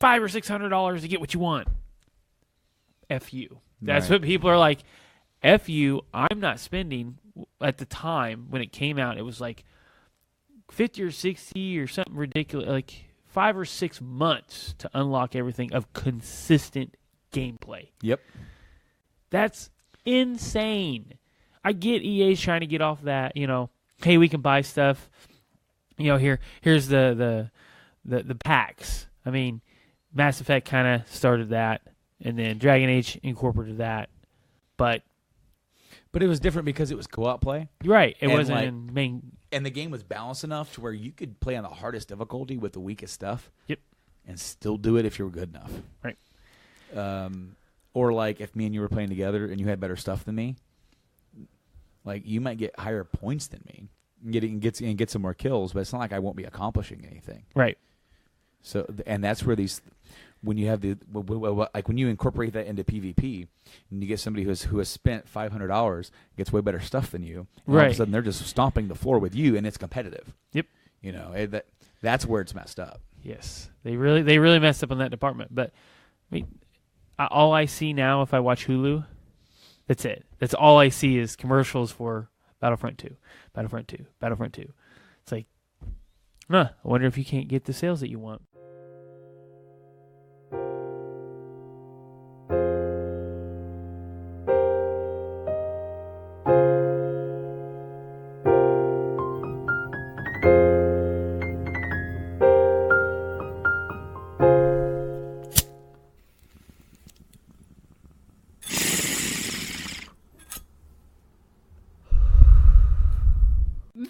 $500 or $600 to get what you want. F you. That's what people are like. F you. I'm not spending. At the time when it came out, it was like 50 or 60 or something ridiculous, like 5 or 6 months to unlock everything of consistent gameplay. Yep. That's insane. I get EA's trying to get off that, hey, we can buy stuff. Here's the packs. I mean, Mass Effect kind of started that, and then Dragon Age incorporated that. But it was different because it was co-op play. Right. It wasn't in main. And the game was balanced enough to where you could play on the hardest difficulty with the weakest stuff. Yep. And still do it if you were good enough. Right. Or like if me and you were playing together and you had better stuff than me, Like, you might get higher points than me and get some more kills, but it's not like I won't be accomplishing anything. Right. So, and that's where when you have like when you incorporate that into PvP, and you get somebody who has spent $500, gets way better stuff than you, and all of a sudden they're just stomping the floor with you, and it's competitive. Yep. You know, that's where it's messed up. Yes, they really messed up on that department. But I mean, all I see now if I watch Hulu, that's it. That's all I see is commercials for Battlefront 2, Battlefront 2, Battlefront 2. It's like, I wonder if you can't get the sales that you want.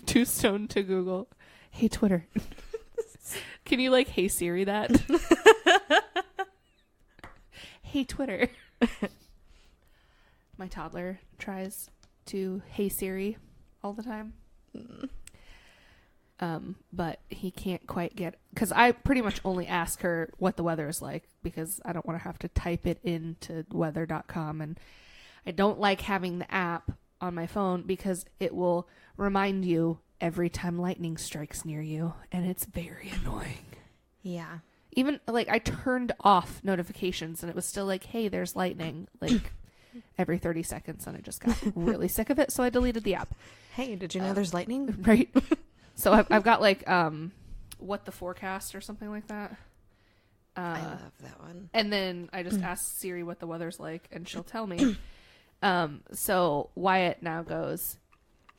Too stoned to Google. Hey, Twitter. Can you, like, hey Siri that? Hey, Twitter. My toddler tries to hey Siri all the time. But he can't quite get... Because I pretty much only ask her what the weather is like, because I don't want to have to type it into weather.com. And I don't like having the app on my phone because it will remind you every time lightning strikes near you, and it's very annoying. Yeah. Even, like, I turned off notifications, and it was still like, hey, there's lightning, like, every 30 seconds, and I just got really sick of it, so I deleted the app. Hey, did you know there's lightning? Right? So I've got, like, what the forecast or something like that. I love that one. And then I just ask Siri what the weather's like, and she'll tell me. So Wyatt now goes,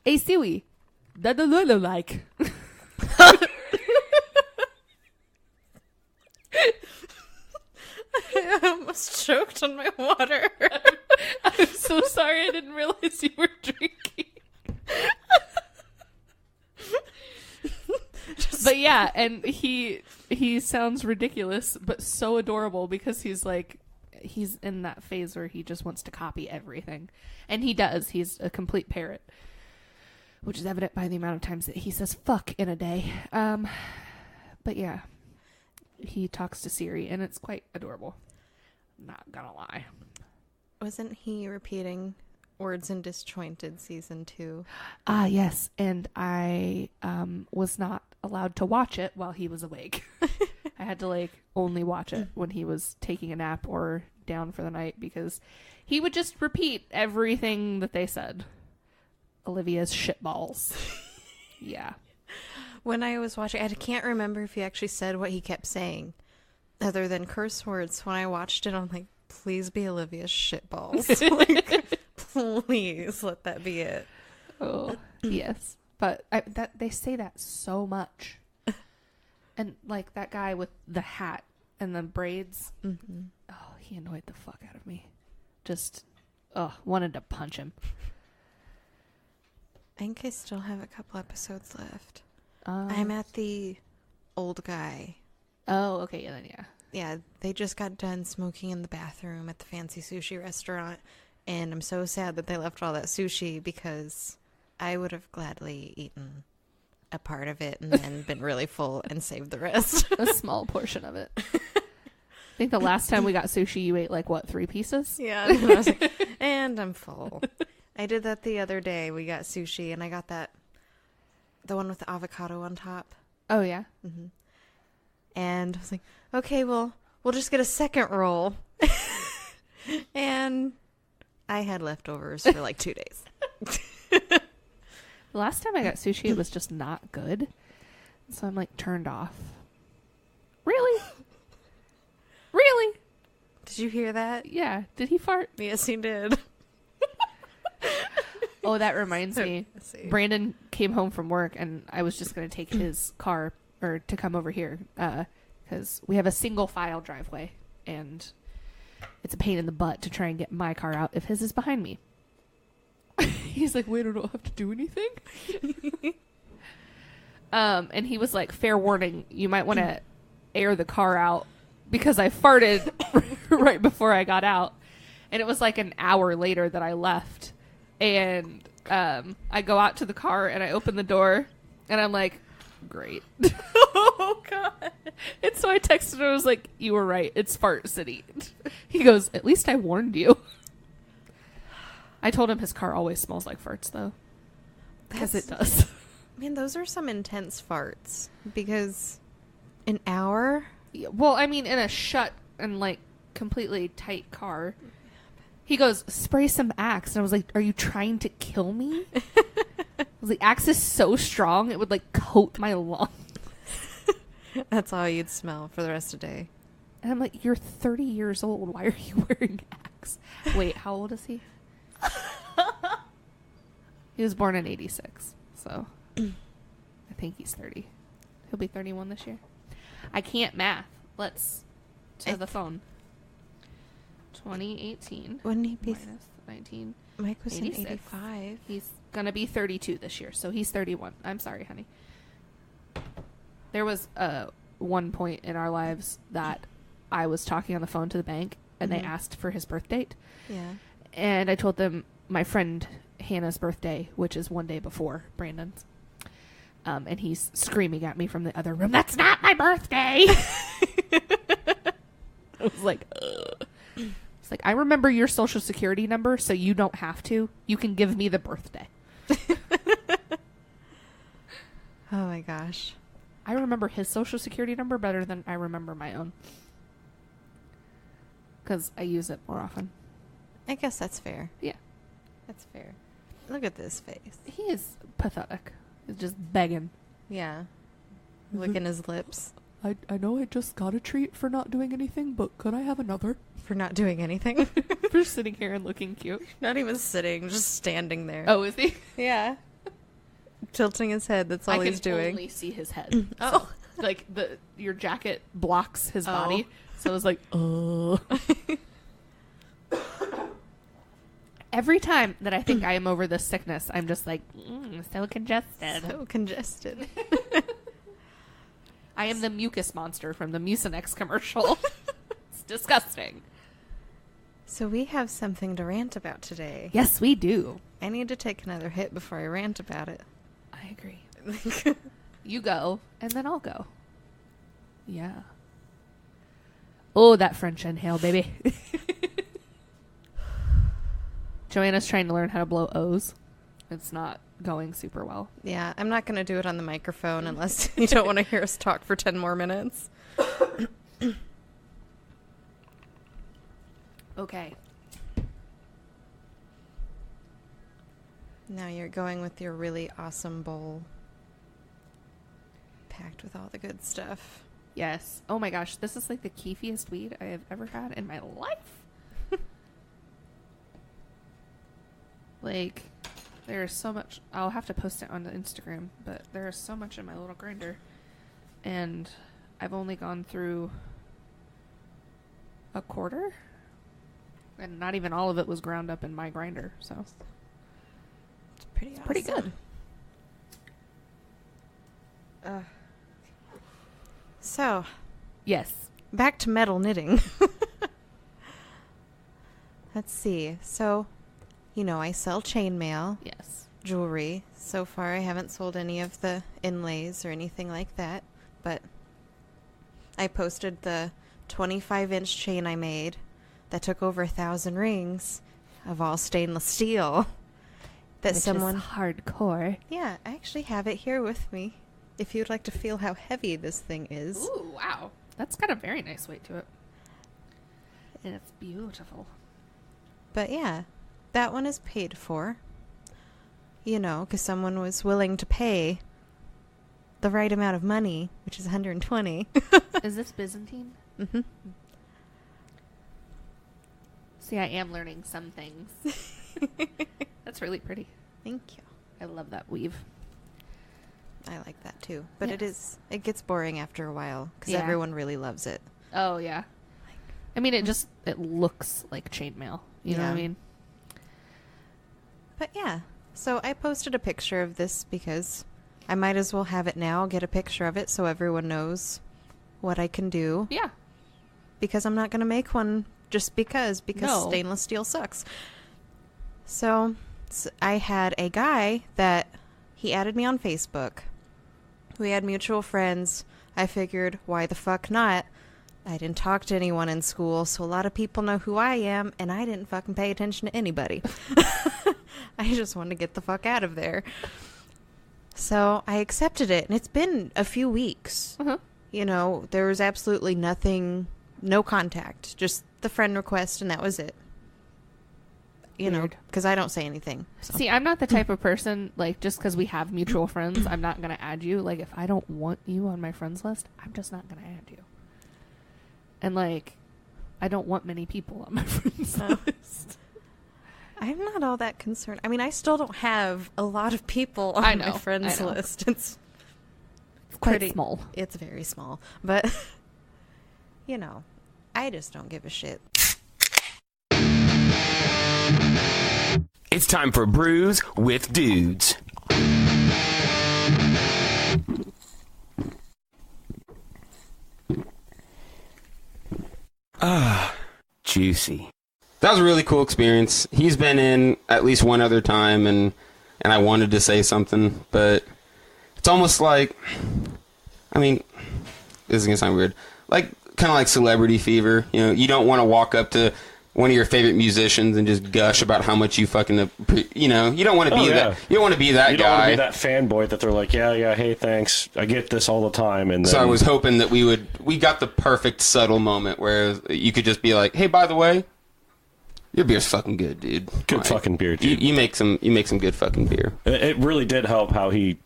hey, Siri, that the weather like. I almost choked on my water. I'm so sorry. I didn't realize you were drinking. But yeah, and he sounds ridiculous, but so adorable because he's in that phase where he just wants to copy everything. And he does. He's a complete parrot, which is evident by the amount of times that he says fuck in a day. But yeah, he talks to Siri, and it's quite adorable. Not gonna lie. Wasn't he repeating Words in Disjointed season 2? Ah, yes. And I was not allowed to watch it while he was awake. I had to only watch it when he was taking a nap or down for the night because he would just repeat everything that they said. Olivia's shitballs. Yeah. When I was watching, I can't remember if he actually said what he kept saying other than curse words. When I watched it, I'm like, please be Olivia's shitballs. Please let that be it. Oh, yes. But they say that so much. And that guy with the hat and the braids. Mm-hmm. Oh, he annoyed the fuck out of me. Just, wanted to punch him. I think I still have a couple episodes left. I'm at the old guy. Oh, okay. Yeah, then yeah. Yeah, they just got done smoking in the bathroom at the fancy sushi restaurant. And I'm so sad that they left all that sushi because I would have gladly eaten a part of it and then been really full and saved the rest. A small portion of it. I think the last time we got sushi, you ate 3 pieces? Yeah. And I was like, and I'm full. I did that the other day. We got sushi and I got the one with the avocado on top. Oh, yeah? Mm-hmm. And I was like, okay, well, we'll just get a second roll. And I had leftovers for 2 days. The last time I got sushi, it was just not good. So I'm turned off. Really? Really? Did you hear that? Yeah. Did he fart? Yes, he did. Oh, that reminds me. Brandon came home from work, and I was just going to take his car to come over here because we have a single file driveway, and it's a pain in the butt to try and get my car out if his is behind me. He's like, wait, I don't have to do anything? And he was like, fair warning, you might want to air the car out because I farted right before I got out. And it was an hour later that I left. And I go out to the car and I open the door and I'm like, great. Oh, God. And so I texted him. I was like, you were right. It's Fart City. He goes, at least I warned you. I told him his car always smells like farts, though. Because it does. Man, those are some intense farts. Because an hour? Yeah, well, I mean, in a shut and, like, completely tight car. He goes, spray some Axe. And I was like, are you trying to kill me? I was like, Axe is so strong, it would, like, coat my lungs. That's all you'd smell for the rest of the day. And I'm like, you're 30 years old. Why are you wearing Axe? Wait, how old is he? He was born in 86. So I think he's 30. He'll be 31 this year. I can't math. Let's to the phone. 2018. Wouldn't he be minus 19? Mike was in 86. 85. He's gonna be 32 this year, so he's 31. I'm sorry, honey. There was one point in our lives that I was talking on the phone to the bank, and they asked for his birth date. Yeah. And I told them my friend Hannah's birthday, which is one day before Brandon's. And he's screaming at me from the other room, "That's not my birthday!" I was like, ugh. It's like, I remember your social security number, so you don't have to. You can give me the birthday. Oh my gosh. I remember his social security number better than I remember my own. Because I use it more often. I guess that's fair. Yeah. That's fair. Look at this face. He is pathetic. He's just begging. Yeah. Licking his lips. I know I just got a treat for not doing anything, but could I have another? For not doing anything? For sitting here and looking cute. Not even sitting, just standing there. Oh, is he? Yeah. Tilting his head, that's all he's doing. I can only see his head. Oh. So, like, your jacket blocks his body. So I was like, oh. Every time that I think I am over this sickness, I'm just like, so congested. So congested. I am the mucus monster from the Mucinex commercial. It's disgusting. So we have something to rant about today. Yes, we do. I need to take another hit before I rant about it. I agree. You go, and then I'll go. Yeah. Oh, that French inhale, baby. Joanna's trying to learn how to blow O's. It's not going super well. Yeah, I'm not going to do it on the microphone unless you don't want to hear us talk for 10 more minutes. Okay. Now you're going with your really awesome bowl. Packed with all the good stuff. Yes. Oh my gosh, this is like the keefiest weed I have ever had in my life. Like, there's so much. I'll have to post it on the Instagram, but there is so much in my little grinder. And I've only gone through a quarter. And not even all of it was ground up in my grinder, so. It's pretty awesome. Pretty good. So. Yes. Back to metal knitting. Let's see. So, you know, I sell chainmail. Yes. Jewelry. So far, I haven't sold any of the inlays or anything like that. But I posted the 25-inch chain I made that took over 1,000 rings of all stainless steel. That Which someone is hardcore. Yeah, I actually have it here with me. If you'd like to feel how heavy this thing is. Ooh, wow. That's got a very nice weight to it. And it's beautiful. But yeah, that one is paid for. You know, because someone was willing to pay the right amount of money, which is 120. Is this Byzantine? Mm-hmm. See, I am learning some things. That's really pretty. Thank you. I love that weave. I like that too. But Yes. it gets boring after a while because Yeah. everyone really loves it. Oh, yeah. I mean, it looks like chainmail. You know what I mean? But yeah, so I posted a picture of this because I might as well have it now, get a picture of it so everyone knows what I can do. Yeah. Because I'm not going to make one just because No. stainless steel sucks. So I had a guy that he added me on Facebook. We had mutual friends. I figured, why the fuck not? I didn't talk to anyone in school, so a lot of people know who I am, and I didn't fucking pay attention to anybody. I just wanted to get the fuck out of there. So I accepted it, and it's been a few weeks. You know, there was absolutely nothing, no contact, just the friend request, and that was it. You know, because I don't say anything. So. See, I'm not the type of person, like, just because we have mutual friends, I'm not going to add you. Like, if I don't want you on my friends list, I'm just not going to add you. And, like, I don't want many people on my friends list. I'm not all that concerned. I mean, I still don't have a lot of people on my friends list. It's quite pretty small. It's very small. But, you know, I just don't give a shit. It's time for Brews with Dudes. Juicy. That was a really cool experience. He's been in at least one other time, and I wanted to say something, but it's almost like, I mean, this is going to sound weird, like kind of like celebrity fever. You know, you don't want to walk up to one of your favorite musicians and just gush about how much you fucking, you know, you don't want to be that. You don't want to be that guy. You don't want to be that fanboy that they're like, yeah, hey, thanks. I get this all the time. And then, so I was hoping that we got the perfect subtle moment where you could just be like, hey, by the way, your beer's fucking good, dude. Good fucking beer, dude. You make some good fucking beer. It really did help how he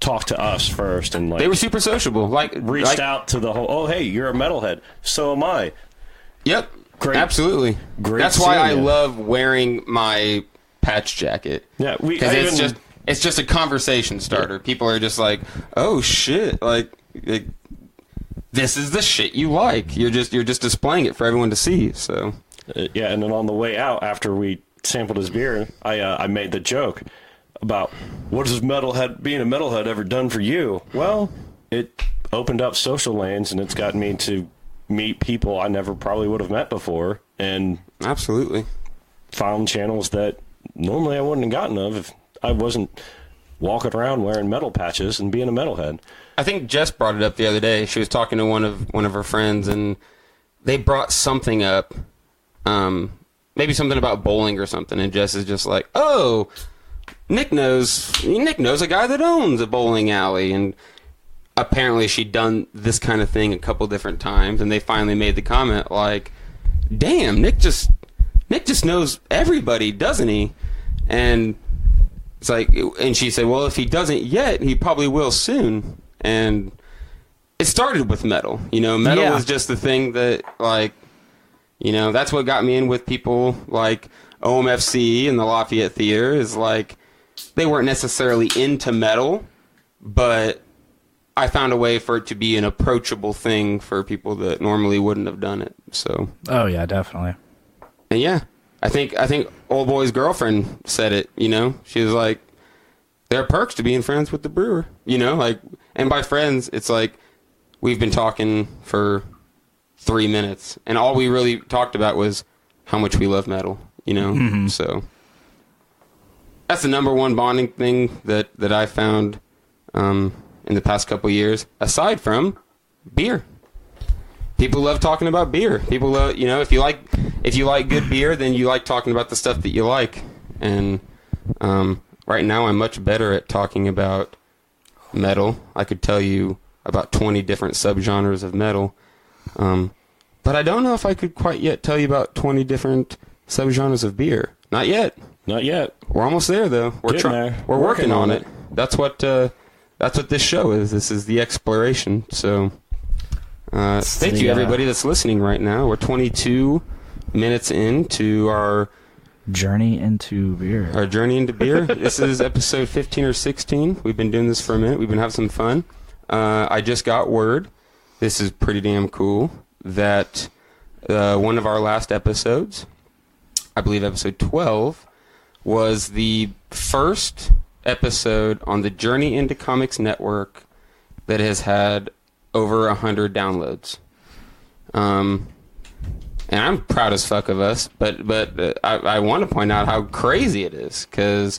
talked to us first, and like they were super sociable. Like reached out to the whole. Oh, hey, you're a metalhead. So am I. Yep. Great. Absolutely. Great. That's why I love wearing my patch jacket. Yeah, because it's just a conversation starter. Yeah. People are just like, oh shit, like this is the shit you like. You're just displaying it for everyone to see. So. Yeah, and then on the way out, after we sampled his beer, I made the joke about what has being a metalhead ever done for you? Well, it opened up social lanes, and it's gotten me to meet people I never probably would have met before, and absolutely found channels that normally I wouldn't have gotten of if I wasn't walking around wearing metal patches and being a metalhead. I think Jess brought it up the other day. She was talking to one of her friends, and they brought something up. Maybe something about bowling or something, and Jess is just like, oh, Nick knows a guy that owns a bowling alley, and apparently she'd done this kind of thing a couple different times, and they finally made the comment like, damn, Nick just knows everybody, doesn't he? And it's like, and she said, well, if he doesn't yet, he probably will soon. And it started with metal, metal was just the thing that, like, that's what got me in with people like OMFC and the Lafayette Theater, is like they weren't necessarily into metal, but I found a way for it to be an approachable thing for people that normally wouldn't have done it. So. Oh yeah, definitely. And yeah, I think old boy's girlfriend said it. She was like, there are perks to being friends with the brewer. And by friends, it's like we've been talking for 3 minutes, and all we really talked about was how much we love metal, Mm-hmm. So that's the number one bonding thing that I found in the past couple of years, aside from beer. People love talking about beer. People love, if you like good beer, then you like talking about the stuff that you like. And right now I'm much better at talking about metal. I could tell you about 20 different subgenres of metal. But I don't know if I could quite yet tell you about 20 different subgenres of beer. Not yet. Not yet. We're almost there, though. We're working on it. That's what this show is. This is the exploration. So, thank you, everybody that's listening right now. We're 22 minutes into our journey into beer. This is episode 15 or 16. We've been doing this for a minute. We've been having some fun. I just got word. This is pretty damn cool, that one of our last episodes, I believe episode 12, was the first episode on the Journey into Comics network that has had over 100 downloads. And and I'm proud as fuck of us. But I want to point out how crazy it is because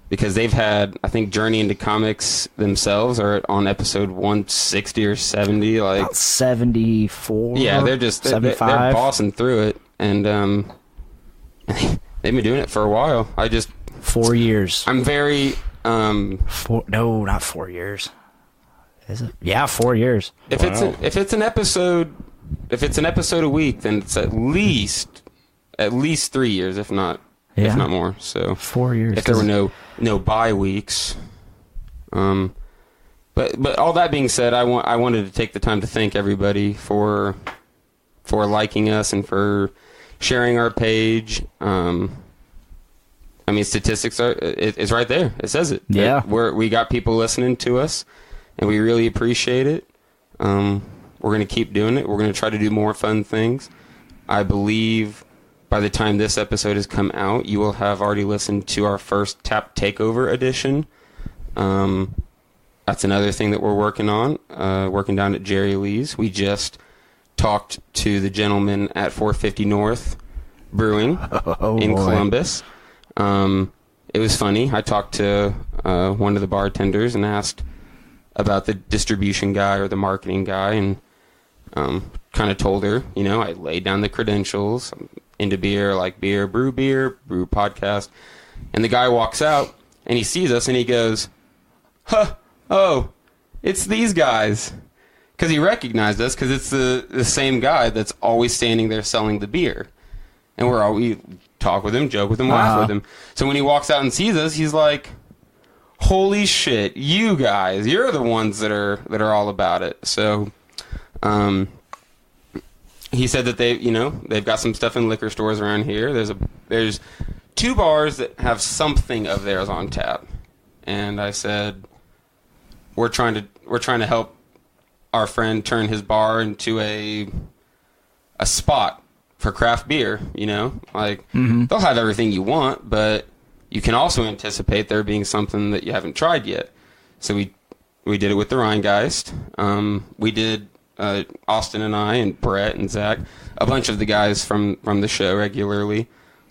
they've had, I think, Journey into Comics themselves are on episode 160 or 70, like about 74. Yeah, they're 75. They're bossing through it, and they've been doing it for a while. 4 years. I'm very no, not 4 years. Is it? Yeah, 4 years. If it's an episode a week, then it's at least 3 years, if not more. So 4 years. If there were no bye weeks. But all that being said, I wanted to take the time to thank everybody for liking us and for sharing our page. I mean, statistics it's right there. It says it. Yeah. We got people listening to us, and we really appreciate it. We're going to keep doing it. We're going to try to do more fun things. I believe by the time this episode has come out, you will have already listened to our first Tap Takeover edition. That's another thing that we're working on, working down at Jerry Lee's. We just talked to the gentleman at 450 North Brewing in Columbus. It was funny. I talked to one of the bartenders and asked about the distribution guy or the marketing guy, and kind of told her, I laid down the credentials. I'm into beer, like beer, brew podcast. And the guy walks out, and he sees us, and he goes, oh, it's these guys. Because he recognized us, because it's the same guy that's always standing there selling the beer. And we talk with him, joke with him, laugh with him. So when he walks out and sees us, he's like, holy shit, you guys, you're the ones that are all about it. So he said that they've got some stuff in liquor stores around here. There's 2 bars that have something of theirs on tap. And I said, we're trying to help our friend turn his bar into a spot for craft beer, they'll have everything you want, but you can also anticipate there being something that you haven't tried yet. So we did it with the Rheingeist. We did Austin and I and Brett and Zach, a bunch of the guys from the show regularly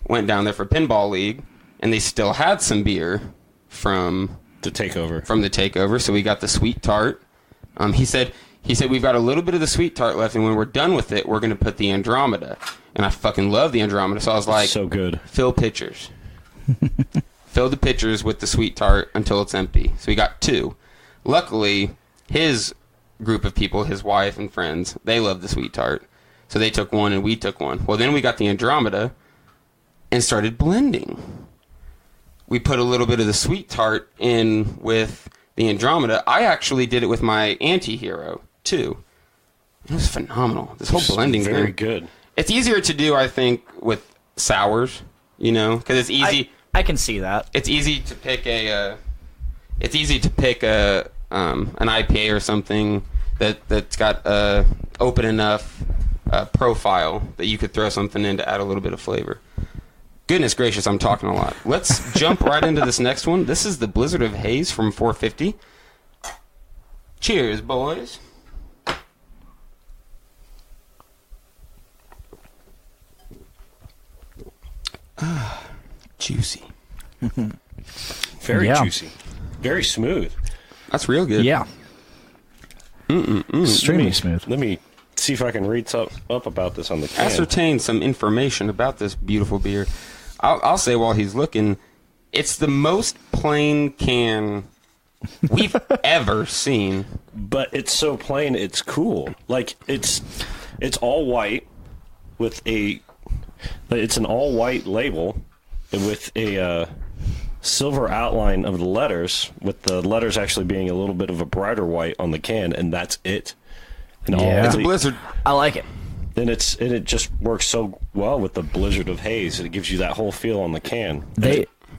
went down there for Pinball League, and they still had some beer from the takeover. So we got the Sweet Tart. He said we've got a little bit of the Sweet Tart left, and when we're done with it, we're going to put the Andromeda. And I fucking love the Andromeda, so I was like, so good. Fill pitchers. Fill the pitchers with the Sweet Tart until it's empty. So we got 2. Luckily, his group of people, his wife and friends, they love the Sweet Tart. So they took 1 and we took 1. Well, then we got the Andromeda and started blending. We put a little bit of the Sweet Tart in with the Andromeda. I actually did it with my Anti-Hero, too. It was phenomenal. This whole blending thing. Very good. It's easier to do, I think, with sours, because it's easy. I can see that. It's easy to pick an IPA or something that's got open enough profile that you could throw something in to add a little bit of flavor. Goodness gracious, I'm talking a lot. Let's jump right into this next one. This is the Blizzard of Haze from 450. Cheers, boys. Juicy. Very juicy. Very smooth. That's real good. Yeah. Extremely smooth. Let me see if I can read up about this on the can. Ascertain some information about this beautiful beer. I'll say while he's looking, it's the most plain can we've ever seen. But it's so plain, it's cool. Like, it's all white with it's an all white label with a silver outline of the letters, with the letters actually being a little bit of a brighter white on the can, and that's it. And it's a Blizzard. I like it. And it just works so well with the Blizzard of Haze. It gives you that whole feel on the can.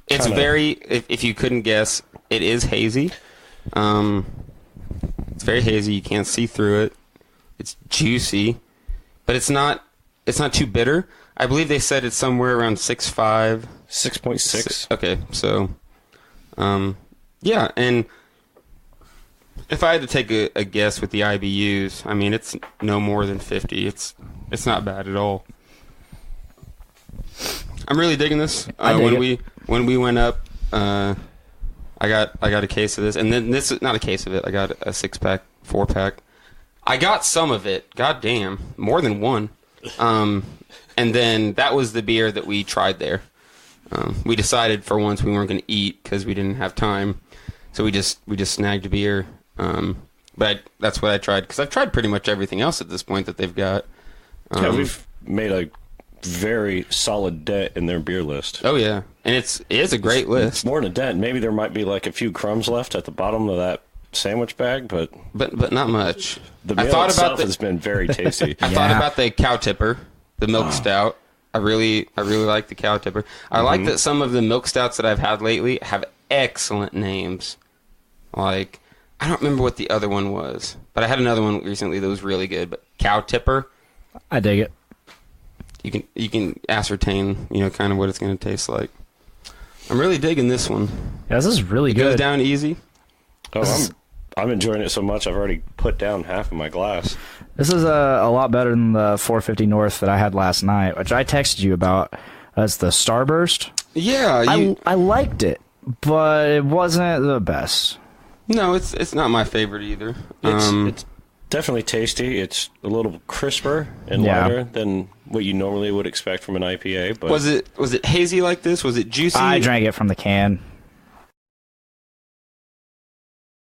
It's very, if you couldn't guess, it is hazy. It's very hazy. You can't see through it. It's juicy, but it's not too bitter. I believe they said it's somewhere around 6.5. 6.6. Okay, so, yeah, and If I had to take a guess with the IBUs, I mean, it's no more than 50. It's not bad at all. I'm really digging this. When we went up, I got a case of this, and then this is not a case of it. I got a 6-pack, 4-pack. I got some of it. God damn, more than one. And then that was the beer that we tried there. We decided for once we weren't going to eat because we didn't have time, so we just snagged a beer. But that's what I tried because I've tried pretty much everything else at this point that they've got. Yeah, we've made a very solid dent in their beer list. Oh yeah, and it is a great list. It's more than a dent. Maybe there might be like a few crumbs left at the bottom of that sandwich bag, but not much. The meal itself has been very tasty. I thought about the cow tipper, the milk stout. I really like the cow tipper. I like that some of the milk stouts that I've had lately have excellent names. Like, I don't remember what the other one was, but I had another one recently that was really good. But cow tipper, I dig it. You can ascertain, kind of what it's going to taste like. I'm really digging this one. Yeah, this is really good. Goes down easy. Oh, I'm enjoying it so much. I've already put down half of my glass. This is a lot better than the 450 North that I had last night, which I texted you about as the Starburst. Yeah, I liked it, but it wasn't the best. No, it's not my favorite either. It's definitely tasty. It's a little crisper and lighter than what you normally would expect from an IPA. But was it hazy like this? Was it juicy? I drank it from the can.